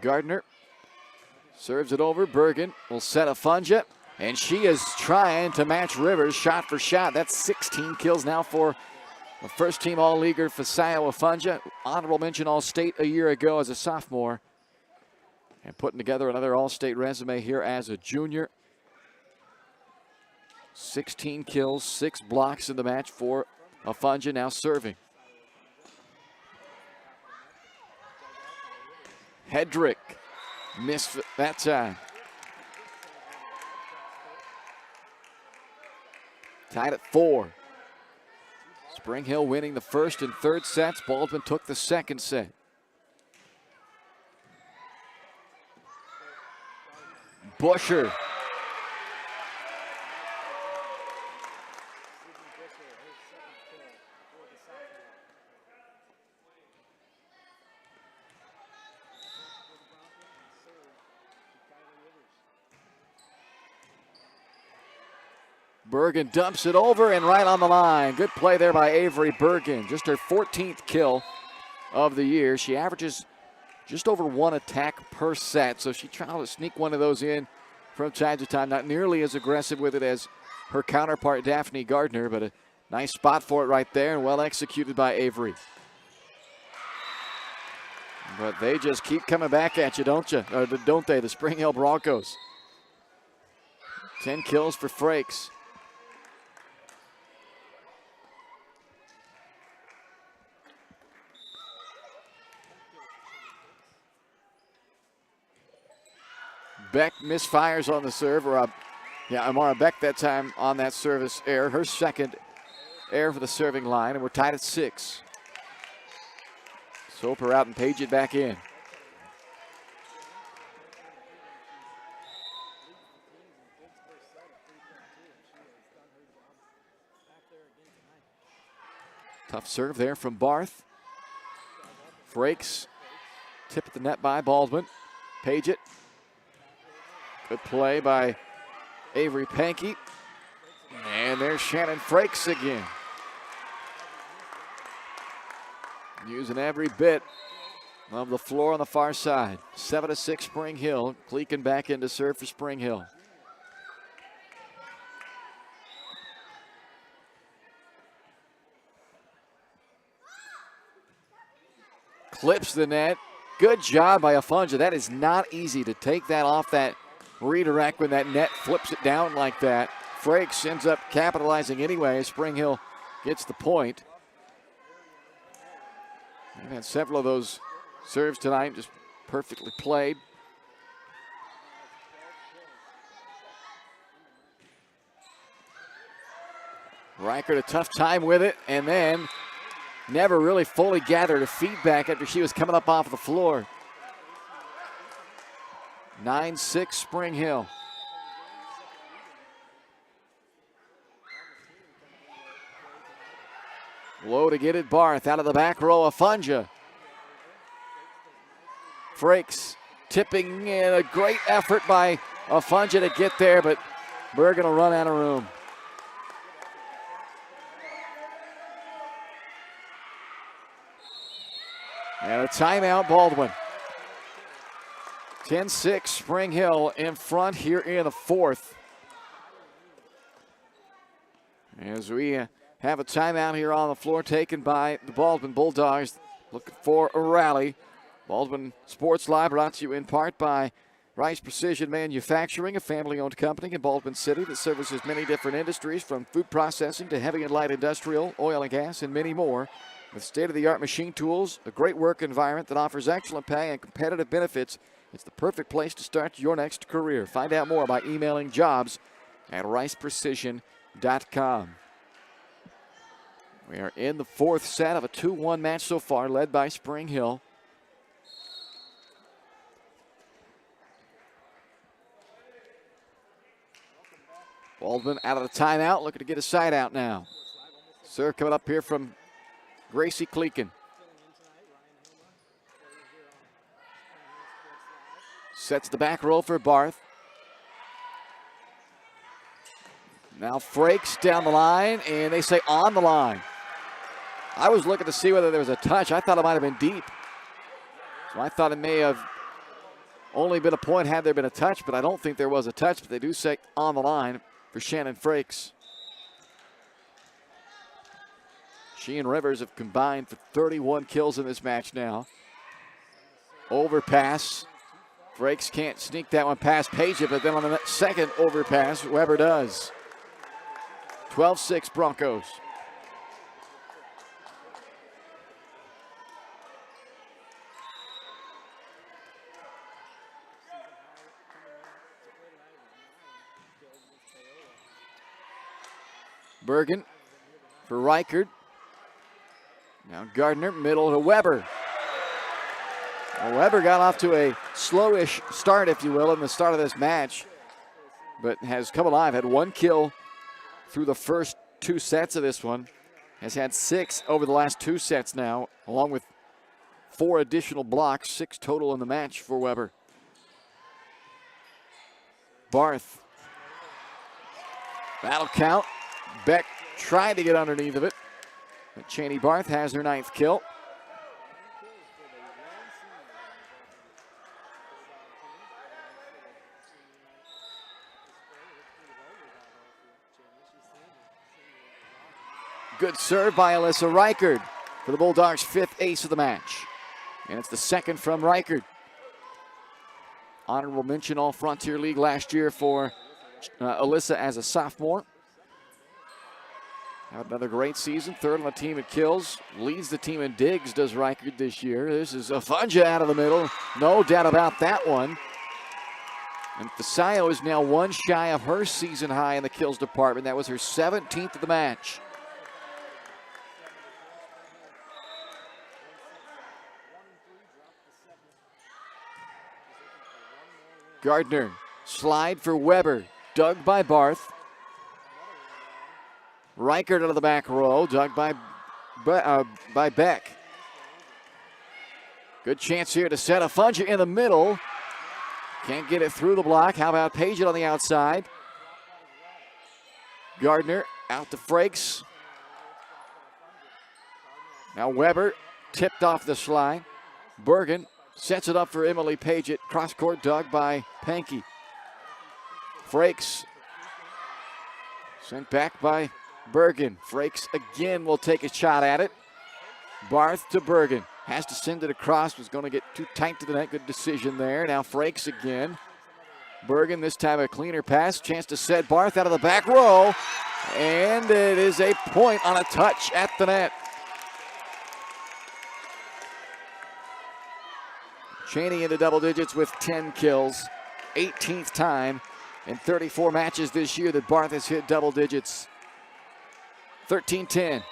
Speaker 1: Gardner serves it over. Bergen will set a Funja, and she is trying to match Rivers shot for shot. That's 16 kills now for the first team All-Leaguer Fasayo Funja. Honorable mention All-State a year ago as a sophomore, and putting together another All-State resume here as a junior. 16 kills, 6 blocks in the match for Funja, now serving. Hedrick missed that time. Tied at 4. Spring Hill winning the first and third sets. Baldwin took the second set. Busher. Bergen dumps it over and right on the line. Good play there by Avery Bergen. Just her 14th kill of the year. She averages just over 1 attack per set, so she tried to sneak one of those in from time to time. Not nearly as aggressive with it as her counterpart Daphne Gardner, but a nice spot for it right there and well executed by Avery. But they just keep coming back at you, don't you? Or don't they, the Spring Hill Broncos? 10 kills for Frakes. Beck misfires on the serve, or Amara Beck that time on that service error. Her second error for the serving line, and we're tied at 6. Soper out and Page it back in. Tough serve there from Barth. Frakes, tip at the net by Baldwin. Page it. Good play by Avery Pankey. And there's Shannon Frakes again. Using every bit of the floor on the far side. 7-6 Spring Hill. Cleakin back in to serve for Spring Hill. Clips the net. Good job by Afunja. That is not easy to take that off that redirect when that net flips it down like that. Frakes ends up capitalizing anyway. Spring Hill gets the point. They've had several of those serves tonight, just perfectly played. Reichert a tough time with it, and then never really fully gathered her feedback after she was coming up off the floor. 9-6 Spring Hill. Low to get it, Barth out of the back row, Afunja. Frakes tipping in, a great effort by Afunja to get there, but Bergen will run out of room. And a timeout, Baldwin. 10-6, Spring Hill in front here in the fourth. As we have a timeout here on the floor taken by the Baldwin Bulldogs, looking for a rally. Baldwin Sports Live brought to you in part by Rice Precision Manufacturing, a family-owned company in Baldwin City that services many different industries from food processing to heavy and light industrial, oil and gas, and many more. With state-of-the-art machine tools, a great work environment that offers excellent pay and competitive benefits, it's the perfect place to start your next career. Find out more by emailing jobs@riceprecision.com. We are in the fourth set of a 2-1 match so far, led by Spring Hill. Baldwin out of the timeout, looking to get a side out now. Serve coming up here from Gracie Kleekin. Sets the back row for Barth. Now Frakes down the line, and they say on the line. I was looking to see whether there was a touch. I thought it might have been deep. So I thought it may have only been a point had there been a touch, but I don't think there was a touch. But they do say on the line for Shannon Frakes. She and Rivers have combined for 31 kills in this match now. Overpass. Frakes can't sneak that one past Page, but then on the second overpass, Weber does. 12-6 Broncos. Bergen for Reichard. Now Gardner, middle to Weber. Well, Weber got off to a slowish start, if you will, in the start of this match, but has come alive, had one kill through the first two sets of this one. Has had 6 over the last 2 sets now, along with 4 additional blocks, 6 total in the match for Weber. Barth. That'll count. Beck tried to get underneath of it, but Cheney Barth has her 9th kill. Good serve by Alyssa Reichard for the Bulldogs' 5th ace of the match. And it's the second from Reichard. Honorable mention All Frontier League last year for Alyssa as a sophomore. Had another great season, 3rd on the team in kills. Leads the team in digs, does Reichard this year. This is Afunja out of the middle. No doubt about that one. And Fasayo is now 1 shy of her season high in the kills department. That was her 17th of the match. Gardner, slide for Weber, dug by Barth. Reichard out of the back row, dug by Beck. Good chance here to set Afunja in the middle. Can't get it through the block. How about Paget on the outside? Gardner out to Frakes. Now Weber tipped off the slide. Bergen sets it up for Emily Paget. Cross court dug by Pankey. Frakes sent back by Bergen. Frakes again will take a shot at it. Barth to Bergen. Has to send it across. Was going to get too tight to the net. Good decision there. Now Frakes again. Bergen this time a cleaner pass. Chance to set Barth out of the back row. And it is a point on a touch at the net. Cheney into double digits with 10 kills. 18th time in 34 matches this year that Barth has hit double digits. 13-10.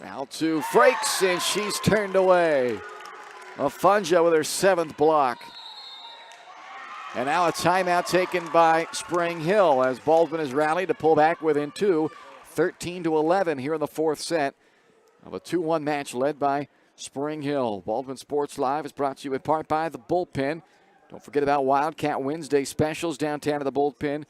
Speaker 1: Now to Frakes, and she's turned away. Afunja with her 7th block. And now a timeout taken by Spring Hill as Baldwin has rallied to pull back within 2, 13-11 here in the fourth set of a 2-1 match led by Spring Hill. Baldwin Sports Live is brought to you in part by the Bullpen. Don't forget about Wildcat Wednesday specials downtown at the Bullpen.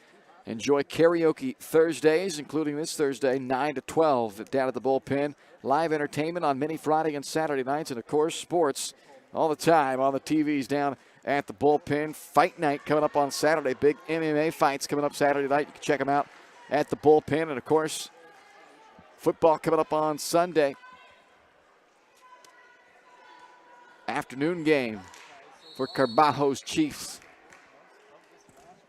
Speaker 1: Enjoy karaoke Thursdays, including this Thursday, 9 to 12 down at the Bullpen. Live entertainment on many Friday and Saturday nights, and of course, sports all the time on the TVs down at the Bullpen. Fight night coming up on Saturday. Big MMA fights coming up Saturday night. You can check them out at the Bullpen. And of course, football coming up on Sunday. Afternoon game for Carbajo's Chiefs.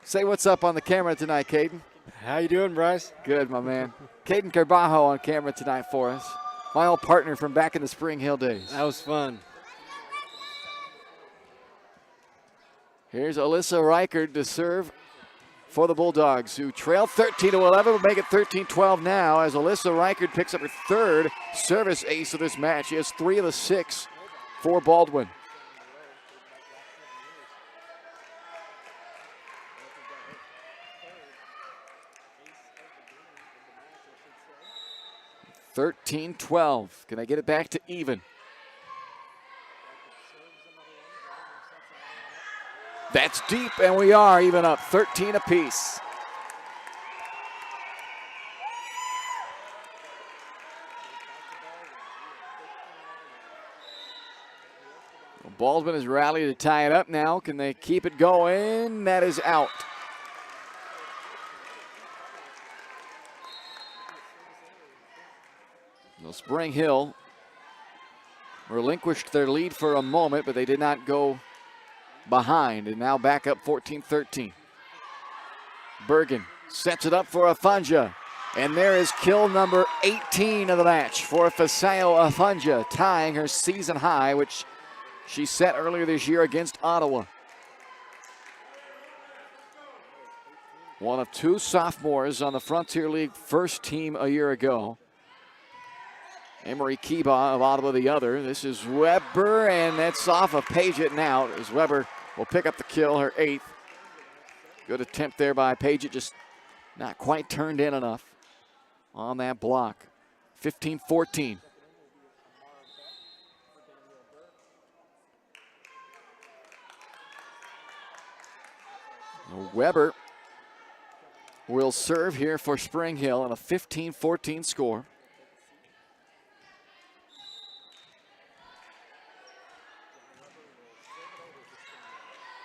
Speaker 1: Say what's up on the camera tonight, Caden.
Speaker 11: How you doing, Bryce?
Speaker 1: Good, my man. Caden Carbajo on camera tonight for us. My old partner from back in the Spring Hill days.
Speaker 11: That was fun.
Speaker 1: Here's Alyssa Reichard to serve for the Bulldogs, who trail 13-11, will make it 13-12 now as Alyssa Reichard picks up her third service ace of this match. She has 3 of the 6 for Baldwin. (13-12). Can they get it back to even? That's deep, and we are even up 13 apiece. Baldwin has rallied to tie it up now. Can they keep it going? That is out. Well, Spring Hill relinquished their lead for a moment, but they did not go behind, and now back up 14-13. Bergen sets it up for Afunja, and there is kill number 18 of the match for Fasayo Afunja, tying her season high, which she set earlier this year against Ottawa. One of 2 sophomores on the Frontier League first team a year ago. Emery Kiba of Ottawa the other. This is Weber, and that's off of Paget and out as Weber will pick up the kill, her 8th. Good attempt there by Paget, just not quite turned in enough on that block. 15-14. Weber will serve here for Spring Hill on a 15-14 score.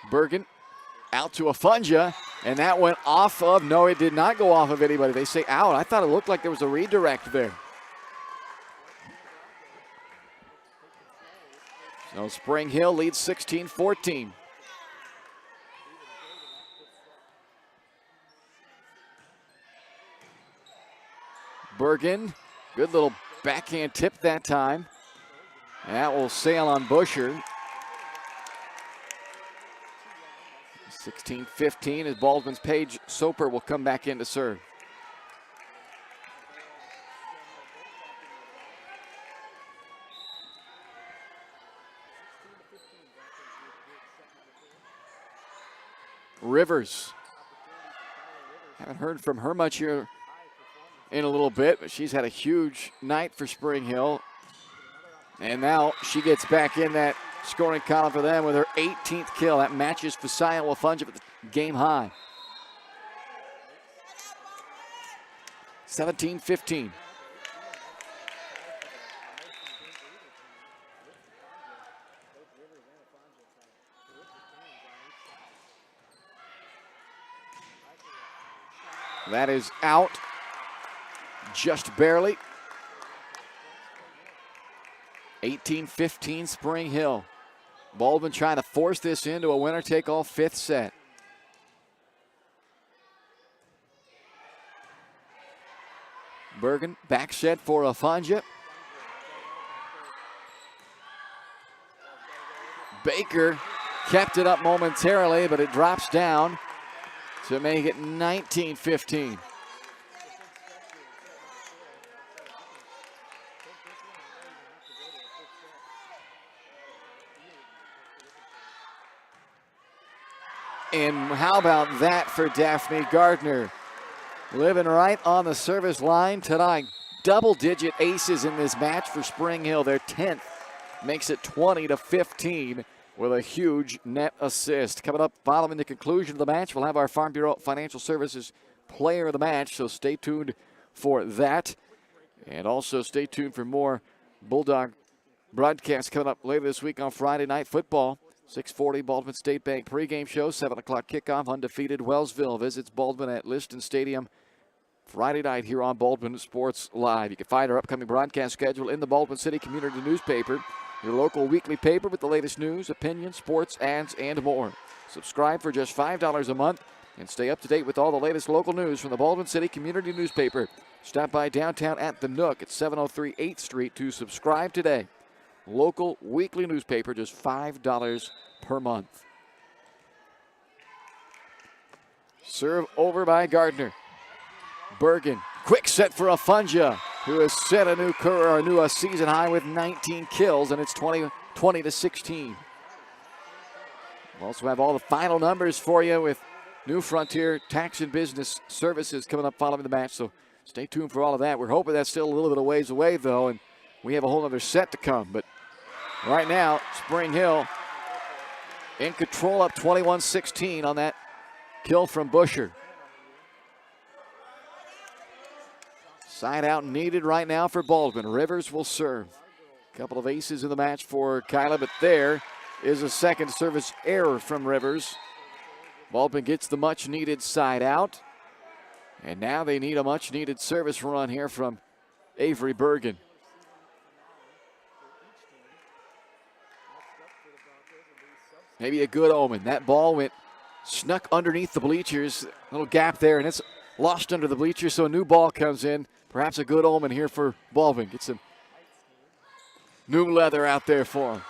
Speaker 1: Bergen out to Afunja, and that went off of, no, it did not go off of anybody. They say out. I thought it looked like there was a redirect there. So Spring Hill leads 16-14. Bergen, good little backhand tip that time. And that will sail on Busher. 16-15 as Baldwin's Paige Soper will come back in to serve. Rivers. Haven't heard from her much here in a little bit, but she's had a huge night for Spring Hill. And now she gets back in that scoring column for them with her 18th kill. That matches Fasayo Afunja for the game high. 17-15. That is out just barely. 18-15 Spring Hill. Baldwin trying to force this into a winner-take-all 5th set. Bergen back set for Afunja. Baker kept it up momentarily, but it drops down to make it 19-15. And how about that for Daphne Gardner? Living right on the service line tonight. Double-digit aces in this match for Spring Hill. Their 10th makes it 20-15 with a huge net assist. Coming up following the conclusion of the match, we'll have our Farm Bureau Financial Services player of the match, so stay tuned for that. And also stay tuned for more Bulldog broadcasts coming up later this week on Friday Night Football. 6:40 Baldwin State Bank pregame show, 7 o'clock kickoff. Undefeated Wellsville visits Baldwin at Liston Stadium Friday night here on Baldwin Sports Live. You can find our upcoming broadcast schedule in the Baldwin City Community Newspaper, your local weekly paper with the latest news, opinions, sports, ads, and more. Subscribe for just $5 a month and stay up to date with all the latest local news from the Baldwin City Community Newspaper. Stop by downtown at the Nook at 703 8th Street to subscribe today. Local weekly newspaper, just $5 per month. Serve over by Gardner. Bergen, quick set for Afunja, who has set a new season high with 19 kills, and it's 20-16. We'll also have all the final numbers for you with New Frontier Tax and Business Services coming up following the match, so stay tuned for all of that. We're hoping that's still a little bit of ways away, though, and we have a whole other set to come. But right now, Spring Hill in control up 21-16 on that kill from Busher. Side out needed right now for Baldwin. Rivers will serve. A couple of aces in the match for Kyla, but there is a second service error from Rivers. Baldwin gets the much needed side out. And now they need a much needed service run here from Avery Bergen. Maybe a good omen. That ball snuck underneath the bleachers. A little gap there, and it's lost under the bleachers, so a new ball comes in. Perhaps a good omen here for Baldwin. Get some new leather out there for him.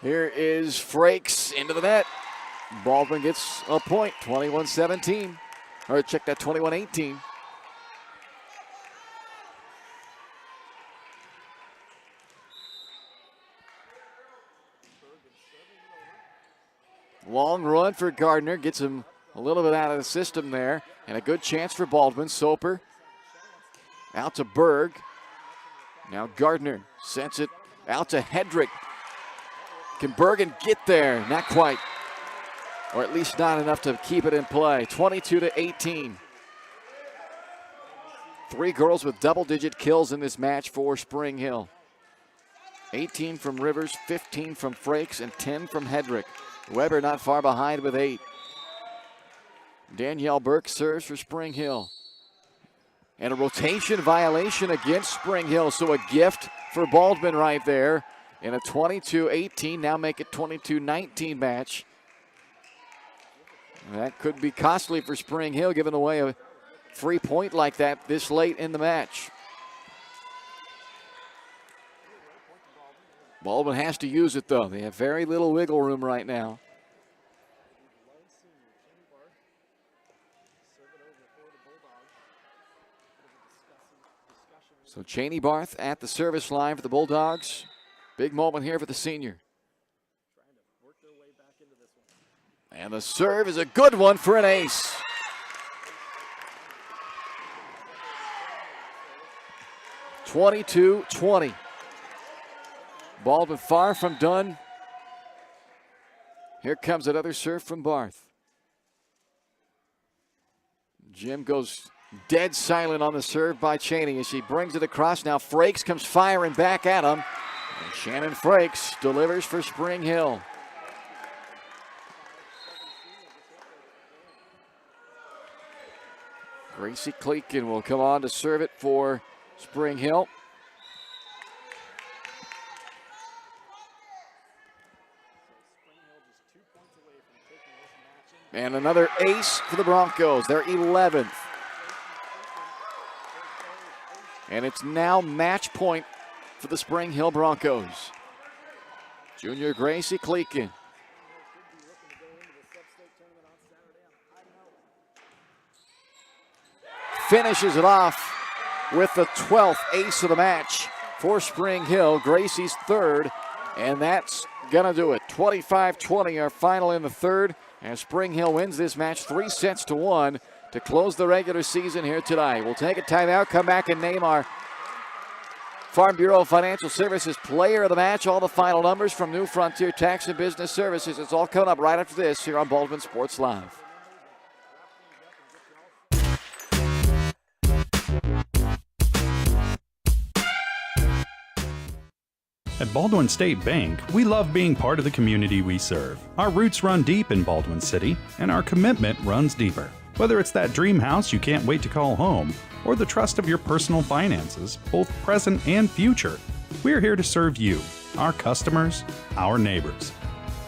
Speaker 1: Here is Frakes into the net. Baldwin gets a point, 21-17. Or check that, 21-18. Long run for Gardner, gets him a little bit out of the system there, and a good chance for Baldwin. Soper out to Berg. Now Gardner sends it out to Hedrick. Can Bergen get there? Not quite, or at least not enough to keep it in play. 22-18. Three girls with double-digit kills in this match for Spring Hill. 18 from Rivers, 15 from Frakes, and 10 from Hedrick. Weber not far behind with 8. Danielle Burke serves for Spring Hill. And a rotation violation against Spring Hill, so a gift for Baldwin right there. In a 22-18, now make it 22-19 match. That could be costly for Spring Hill, giving away a free point like that this late in the match. Baldwin has to use it, though. They have very little wiggle room right now. So Cheney Barth at the service line for the Bulldogs. Big moment here for the senior. And the serve is a good one for an ace. (22-20). Baldwin far from done. Here comes another serve from Barth. Jim goes dead silent on the serve by Cheney as she brings it across. Now Frakes comes firing back at him. And Shannon Frakes delivers for Spring Hill. Gracie Cleakin will come on to serve it for Spring Hill. And another ace for the Broncos, their 11th. And it's now match point for the Spring Hill Broncos. Junior Gracie Cleakin. Finishes it off with the 12th ace of the match for Spring Hill, Gracie's third, and that's gonna do it. 25-20, our final in the third. as Spring Hill wins this match 3-1 to close the regular season here tonight. We'll take a timeout, come back and name our Farm Bureau Financial Services Player of the Match. All the final numbers from New Frontier Tax and Business Services. It's all coming up right after this here on Baldwin Sports Live.
Speaker 2: At Baldwin State Bank, we love being part of the community we serve. Our roots run deep in Baldwin City, and our commitment runs deeper. Whether it's that dream house you can't wait to call home, or the trust of your personal finances, both present and future, we're here to serve you, our customers, our neighbors.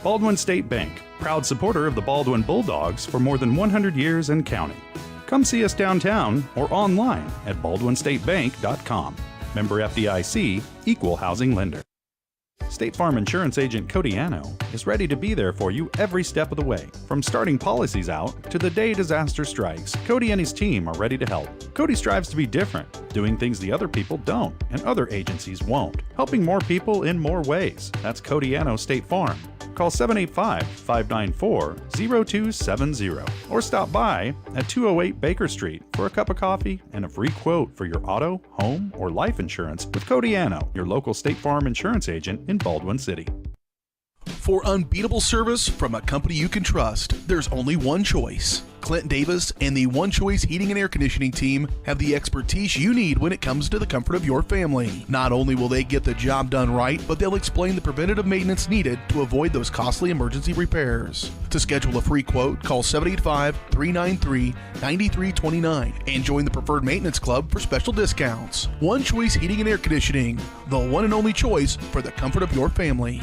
Speaker 2: Baldwin State Bank, proud supporter of the Baldwin Bulldogs for more than 100 years and counting. Come see us downtown or online at baldwinstatebank.com. Member FDIC, Equal Housing Lender. State Farm Insurance Agent Cody Anno is ready to be there for you every step of the way. From starting policies out to the day disaster strikes, Cody and his team are ready to help. Cody strives to be different, doing things the other people don't and other agencies won't, helping more people in more ways. That's Cody Anno State Farm. Call 785-594-0270 or stop by at 208 Baker Street for a cup of coffee and a free quote for your auto, home, or life insurance with Cody Anno, your local State Farm insurance agent in Baldwin City.
Speaker 4: For unbeatable service from a company you can trust, there's only one choice. Clint Davis and the One Choice Heating and Air Conditioning team have the expertise you need when it comes to the comfort of your family. Not only will they get the job done right, but they'll explain the preventative maintenance needed to avoid those costly emergency repairs. To schedule a free quote, call 785-393-9329 and join the Preferred Maintenance Club for special discounts. One Choice Heating and Air Conditioning, the one and only choice for the comfort of your family.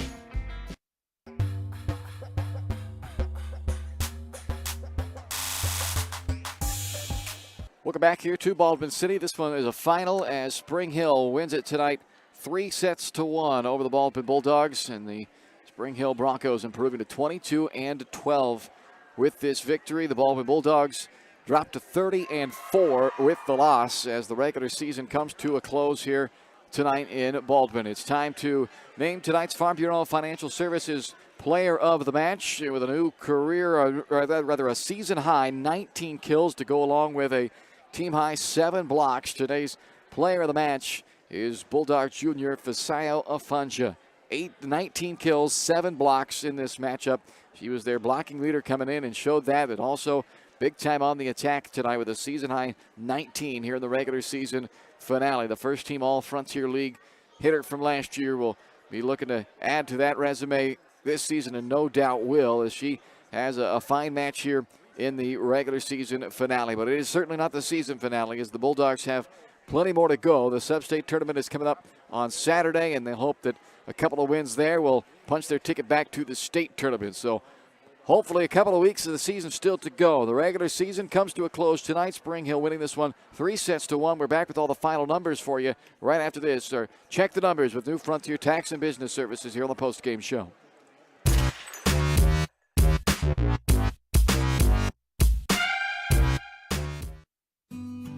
Speaker 1: Welcome back here to Baldwin City. This one is a final as Spring Hill wins it tonight 3-1 over the Baldwin Bulldogs, and the Spring Hill Broncos improving to 22-12 with this victory. The Baldwin Bulldogs dropped to 30-4 with the loss as the regular season comes to a close here tonight in Baldwin. It's time to name tonight's Farm Bureau Financial Services Player of the Match with a new career, or rather a season high 19 kills to go along with a team high 7 blocks. Today's Player of the Match is Bulldog Jr. Fisayo Afunja. 19 kills, 7 blocks in this matchup. She was their blocking leader coming in and showed that, and also big time on the attack tonight with a season high 19 here in the regular season finale. The first team All Frontier League hitter from last year will be looking to add to that resume this season, and no doubt will, as she has a fine match here in the regular season finale. But it is certainly not the season finale, as the Bulldogs have plenty more to go. The sub-state tournament is coming up on Saturday, and they hope that a couple of wins there will punch their ticket back to the state tournament. So hopefully a couple of weeks of the season still to go. The regular season comes to a close tonight. Spring Hill winning this one 3-1. We're back with all the final numbers for you right after this. Or check the numbers with New Frontier Tax and Business Services here on the post-game show.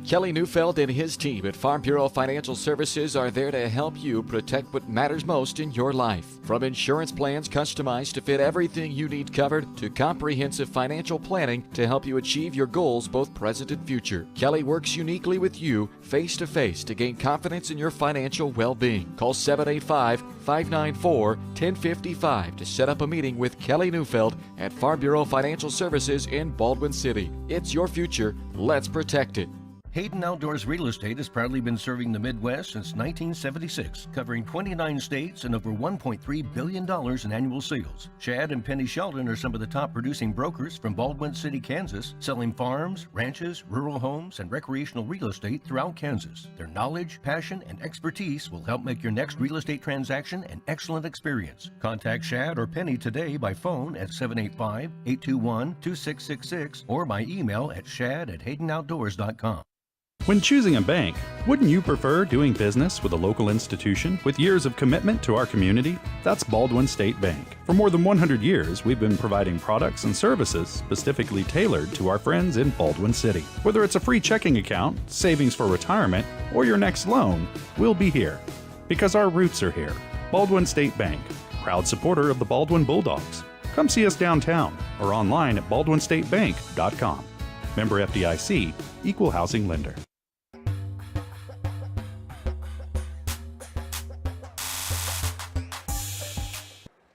Speaker 1: Kelly Neufeld and his team at Farm Bureau Financial Services are there to help you protect what matters most in your life. From insurance plans customized to fit everything you need covered to comprehensive financial planning to help you achieve your goals both present and future. Kelly works uniquely with you face-to-face to gain confidence in your financial well-being. Call 785-594-1055 to set up a meeting with Kelly Neufeld at Farm Bureau Financial Services in Baldwin City. It's your future. Let's protect it.
Speaker 3: Hayden Outdoors Real Estate has proudly been serving the Midwest since 1976, covering 29 states and over $1.3 billion in annual sales. Chad and Penny Sheldon are some of the top producing brokers from Baldwin City, Kansas, selling farms, ranches, rural homes, and recreational real estate throughout Kansas. Their knowledge, passion, and expertise will help make your next real estate transaction an excellent experience. Contact Chad or Penny today by phone at 785-821-2666 or by email at shad@haydenoutdoors.com.
Speaker 2: When choosing a bank, wouldn't you prefer doing business with a local institution with years of commitment to our community? That's Baldwin State Bank. For more than 100 years, we've been providing products and services specifically tailored to our friends in Baldwin City. Whether it's a free checking account, savings for retirement, or your next loan, we'll be here. Because our roots are here. Baldwin State Bank, proud supporter of the Baldwin Bulldogs. Come see us downtown or online at baldwinstatebank.com. Member FDIC, Equal Housing Lender.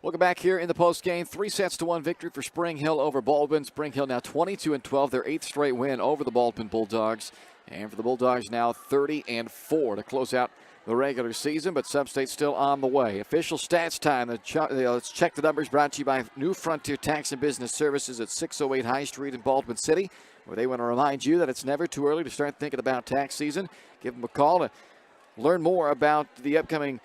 Speaker 1: Welcome back here in the postgame. 3-1 victory for Spring Hill over Baldwin. Spring Hill now 22-12, their 8th straight win over the Baldwin Bulldogs. And for the Bulldogs now 30-4 to close out the regular season, but Sub-State still on the way. Official stats time. Let's check the numbers, brought to you by New Frontier Tax and Business Services at 608 High Street in Baldwin City, where they want to remind you that it's never too early to start thinking about tax season. Give them a call to learn more about the upcoming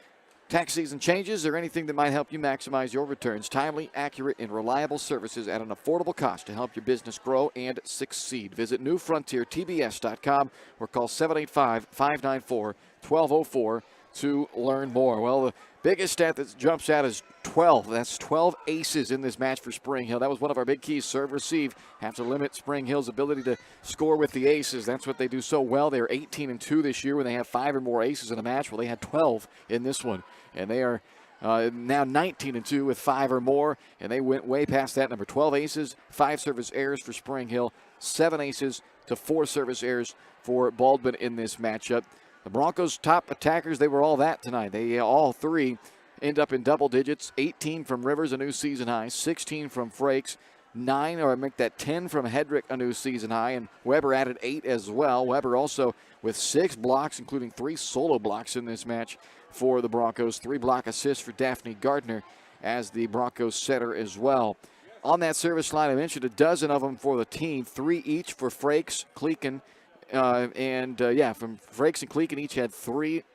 Speaker 1: tax season changes or anything that might help you maximize your returns. Timely, accurate, and reliable services at an affordable cost to help your business grow and succeed. Visit newfrontiertbs.com or call 785-594-1204 to learn more. Well, the biggest stat that jumps out is 12. That's 12 aces in this match for Spring Hill. That was one of our big keys. Serve, receive. Have to limit Spring Hill's ability to score with the aces. That's what they do so well. They're 18-2 this year when they have 5 or more aces in a match. Well, they had 12 in this one. And they are now 19-2 with 5 or more. And they went way past that number. 12 aces, 5 service errors for Spring Hill. 7 aces to 4 service errors for Baldwin in this matchup. The Broncos' top attackers, they were all that tonight. They all 3 end up in double digits. 18 from Rivers, a new season high. 16 from Frakes. 10 from Hedrick, a new season high. And Weber added 8 as well. Weber also with 6 blocks, including 3 solo blocks in this match for the Broncos. 3 block assists for Daphne Gardner as the Broncos setter as well. On that service line, I mentioned a dozen of them for the team. 3 each for Frakes, Cleeken, from Frakes and Cleeken each had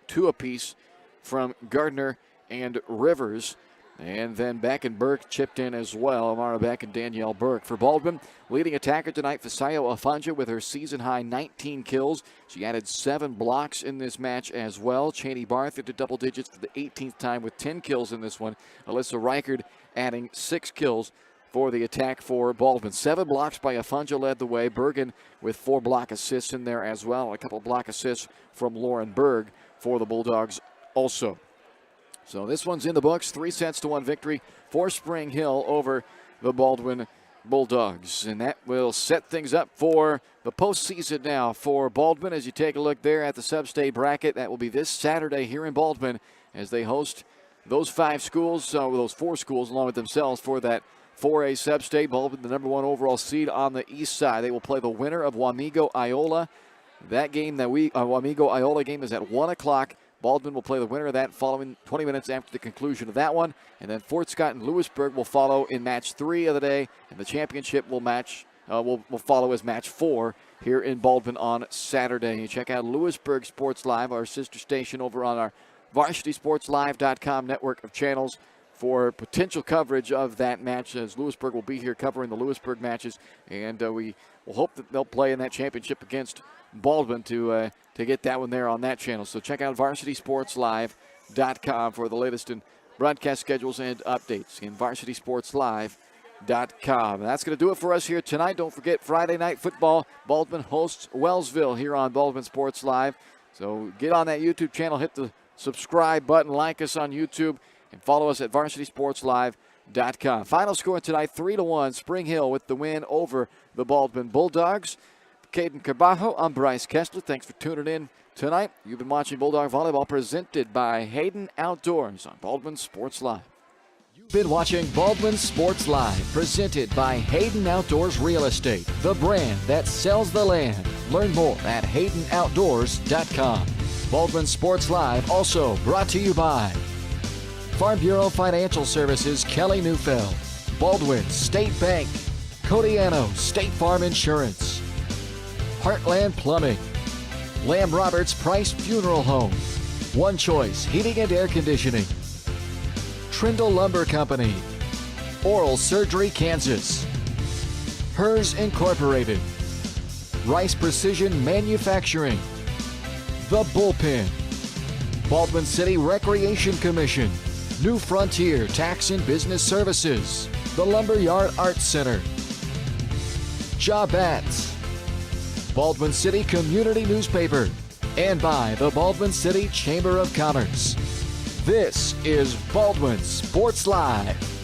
Speaker 1: 2 apiece from Gardner and Rivers. And then Beck and Burke chipped in as well. Amara Beck and Danielle Burke. For Baldwin, leading attacker tonight, Fisayo Afanja with her season-high 19 kills. She added 7 blocks in this match as well. Cheney Barth into double digits for the 18th time with 10 kills in this one. Alyssa Reichard adding 6 kills for the attack for Baldwin. 7 blocks by Afanja led the way. Bergen with 4 block assists in there as well. A couple block assists from Lauren Berg for the Bulldogs also. So this one's in the books. 3-1 victory for Spring Hill over the Baldwin Bulldogs. And that will set things up for the postseason now for Baldwin. As you take a look there at the sub-state bracket, that will be this Saturday here in Baldwin as they host those 5 schools, those 4 schools along with themselves for that 4A sub-state. Baldwin, the number 1 overall seed on the east side. They will play the winner of Wamego-Iola. That game, Wamego-Iola game is at 1 o'clock. Baldwin will play the winner of that following 20 minutes after the conclusion of that one. And then Fort Scott and Lewisburg will follow in match 3 of the day. And the championship will follow as match 4 here in Baldwin on Saturday. You check out Lewisburg Sports Live, our sister station over on our VarsitySportsLive.com network of channels for potential coverage of that match, as Lewisburg will be here covering the Lewisburg matches. And we will hope that they'll play in that championship against Baldwin to get that one there on that channel. So check out VarsitySportsLive.com for the latest in broadcast schedules and updates in VarsitySportsLive.com. That's going to do it for us here tonight. Don't forget Friday night football. Baldwin hosts Wellsville here on Baldwin Sports Live. So get on that YouTube channel, hit the subscribe button, like us on YouTube, and follow us at VarsitySportsLive.com. Final score tonight, 3-1. Spring Hill with the win over the Baldwin Bulldogs. Caden Carbajo, I'm Bryce Kessler. Thanks for tuning in tonight. You've been watching Bulldog Volleyball presented by Hayden Outdoors on Baldwin Sports Live.
Speaker 11: You've been watching Baldwin Sports Live presented by Hayden Outdoors Real Estate, the brand that sells the land. Learn more at HaydenOutdoors.com. Baldwin Sports Live also brought to you by Farm Bureau Financial Services, Kelly Neufeld, Baldwin State Bank, Codiano State Farm Insurance, Heartland Plumbing, Lamb Roberts Price Funeral Home, One Choice Heating and Air Conditioning, Trindle Lumber Company, Oral Surgery Kansas, Hers Incorporated, Rice Precision Manufacturing, The Bullpen, Baldwin City Recreation Commission, New Frontier Tax and Business Services, the Lumberyard Arts Center, Jobats, Baldwin City Community Newspaper, and by the Baldwin City Chamber of Commerce. This is Baldwin Sports Live.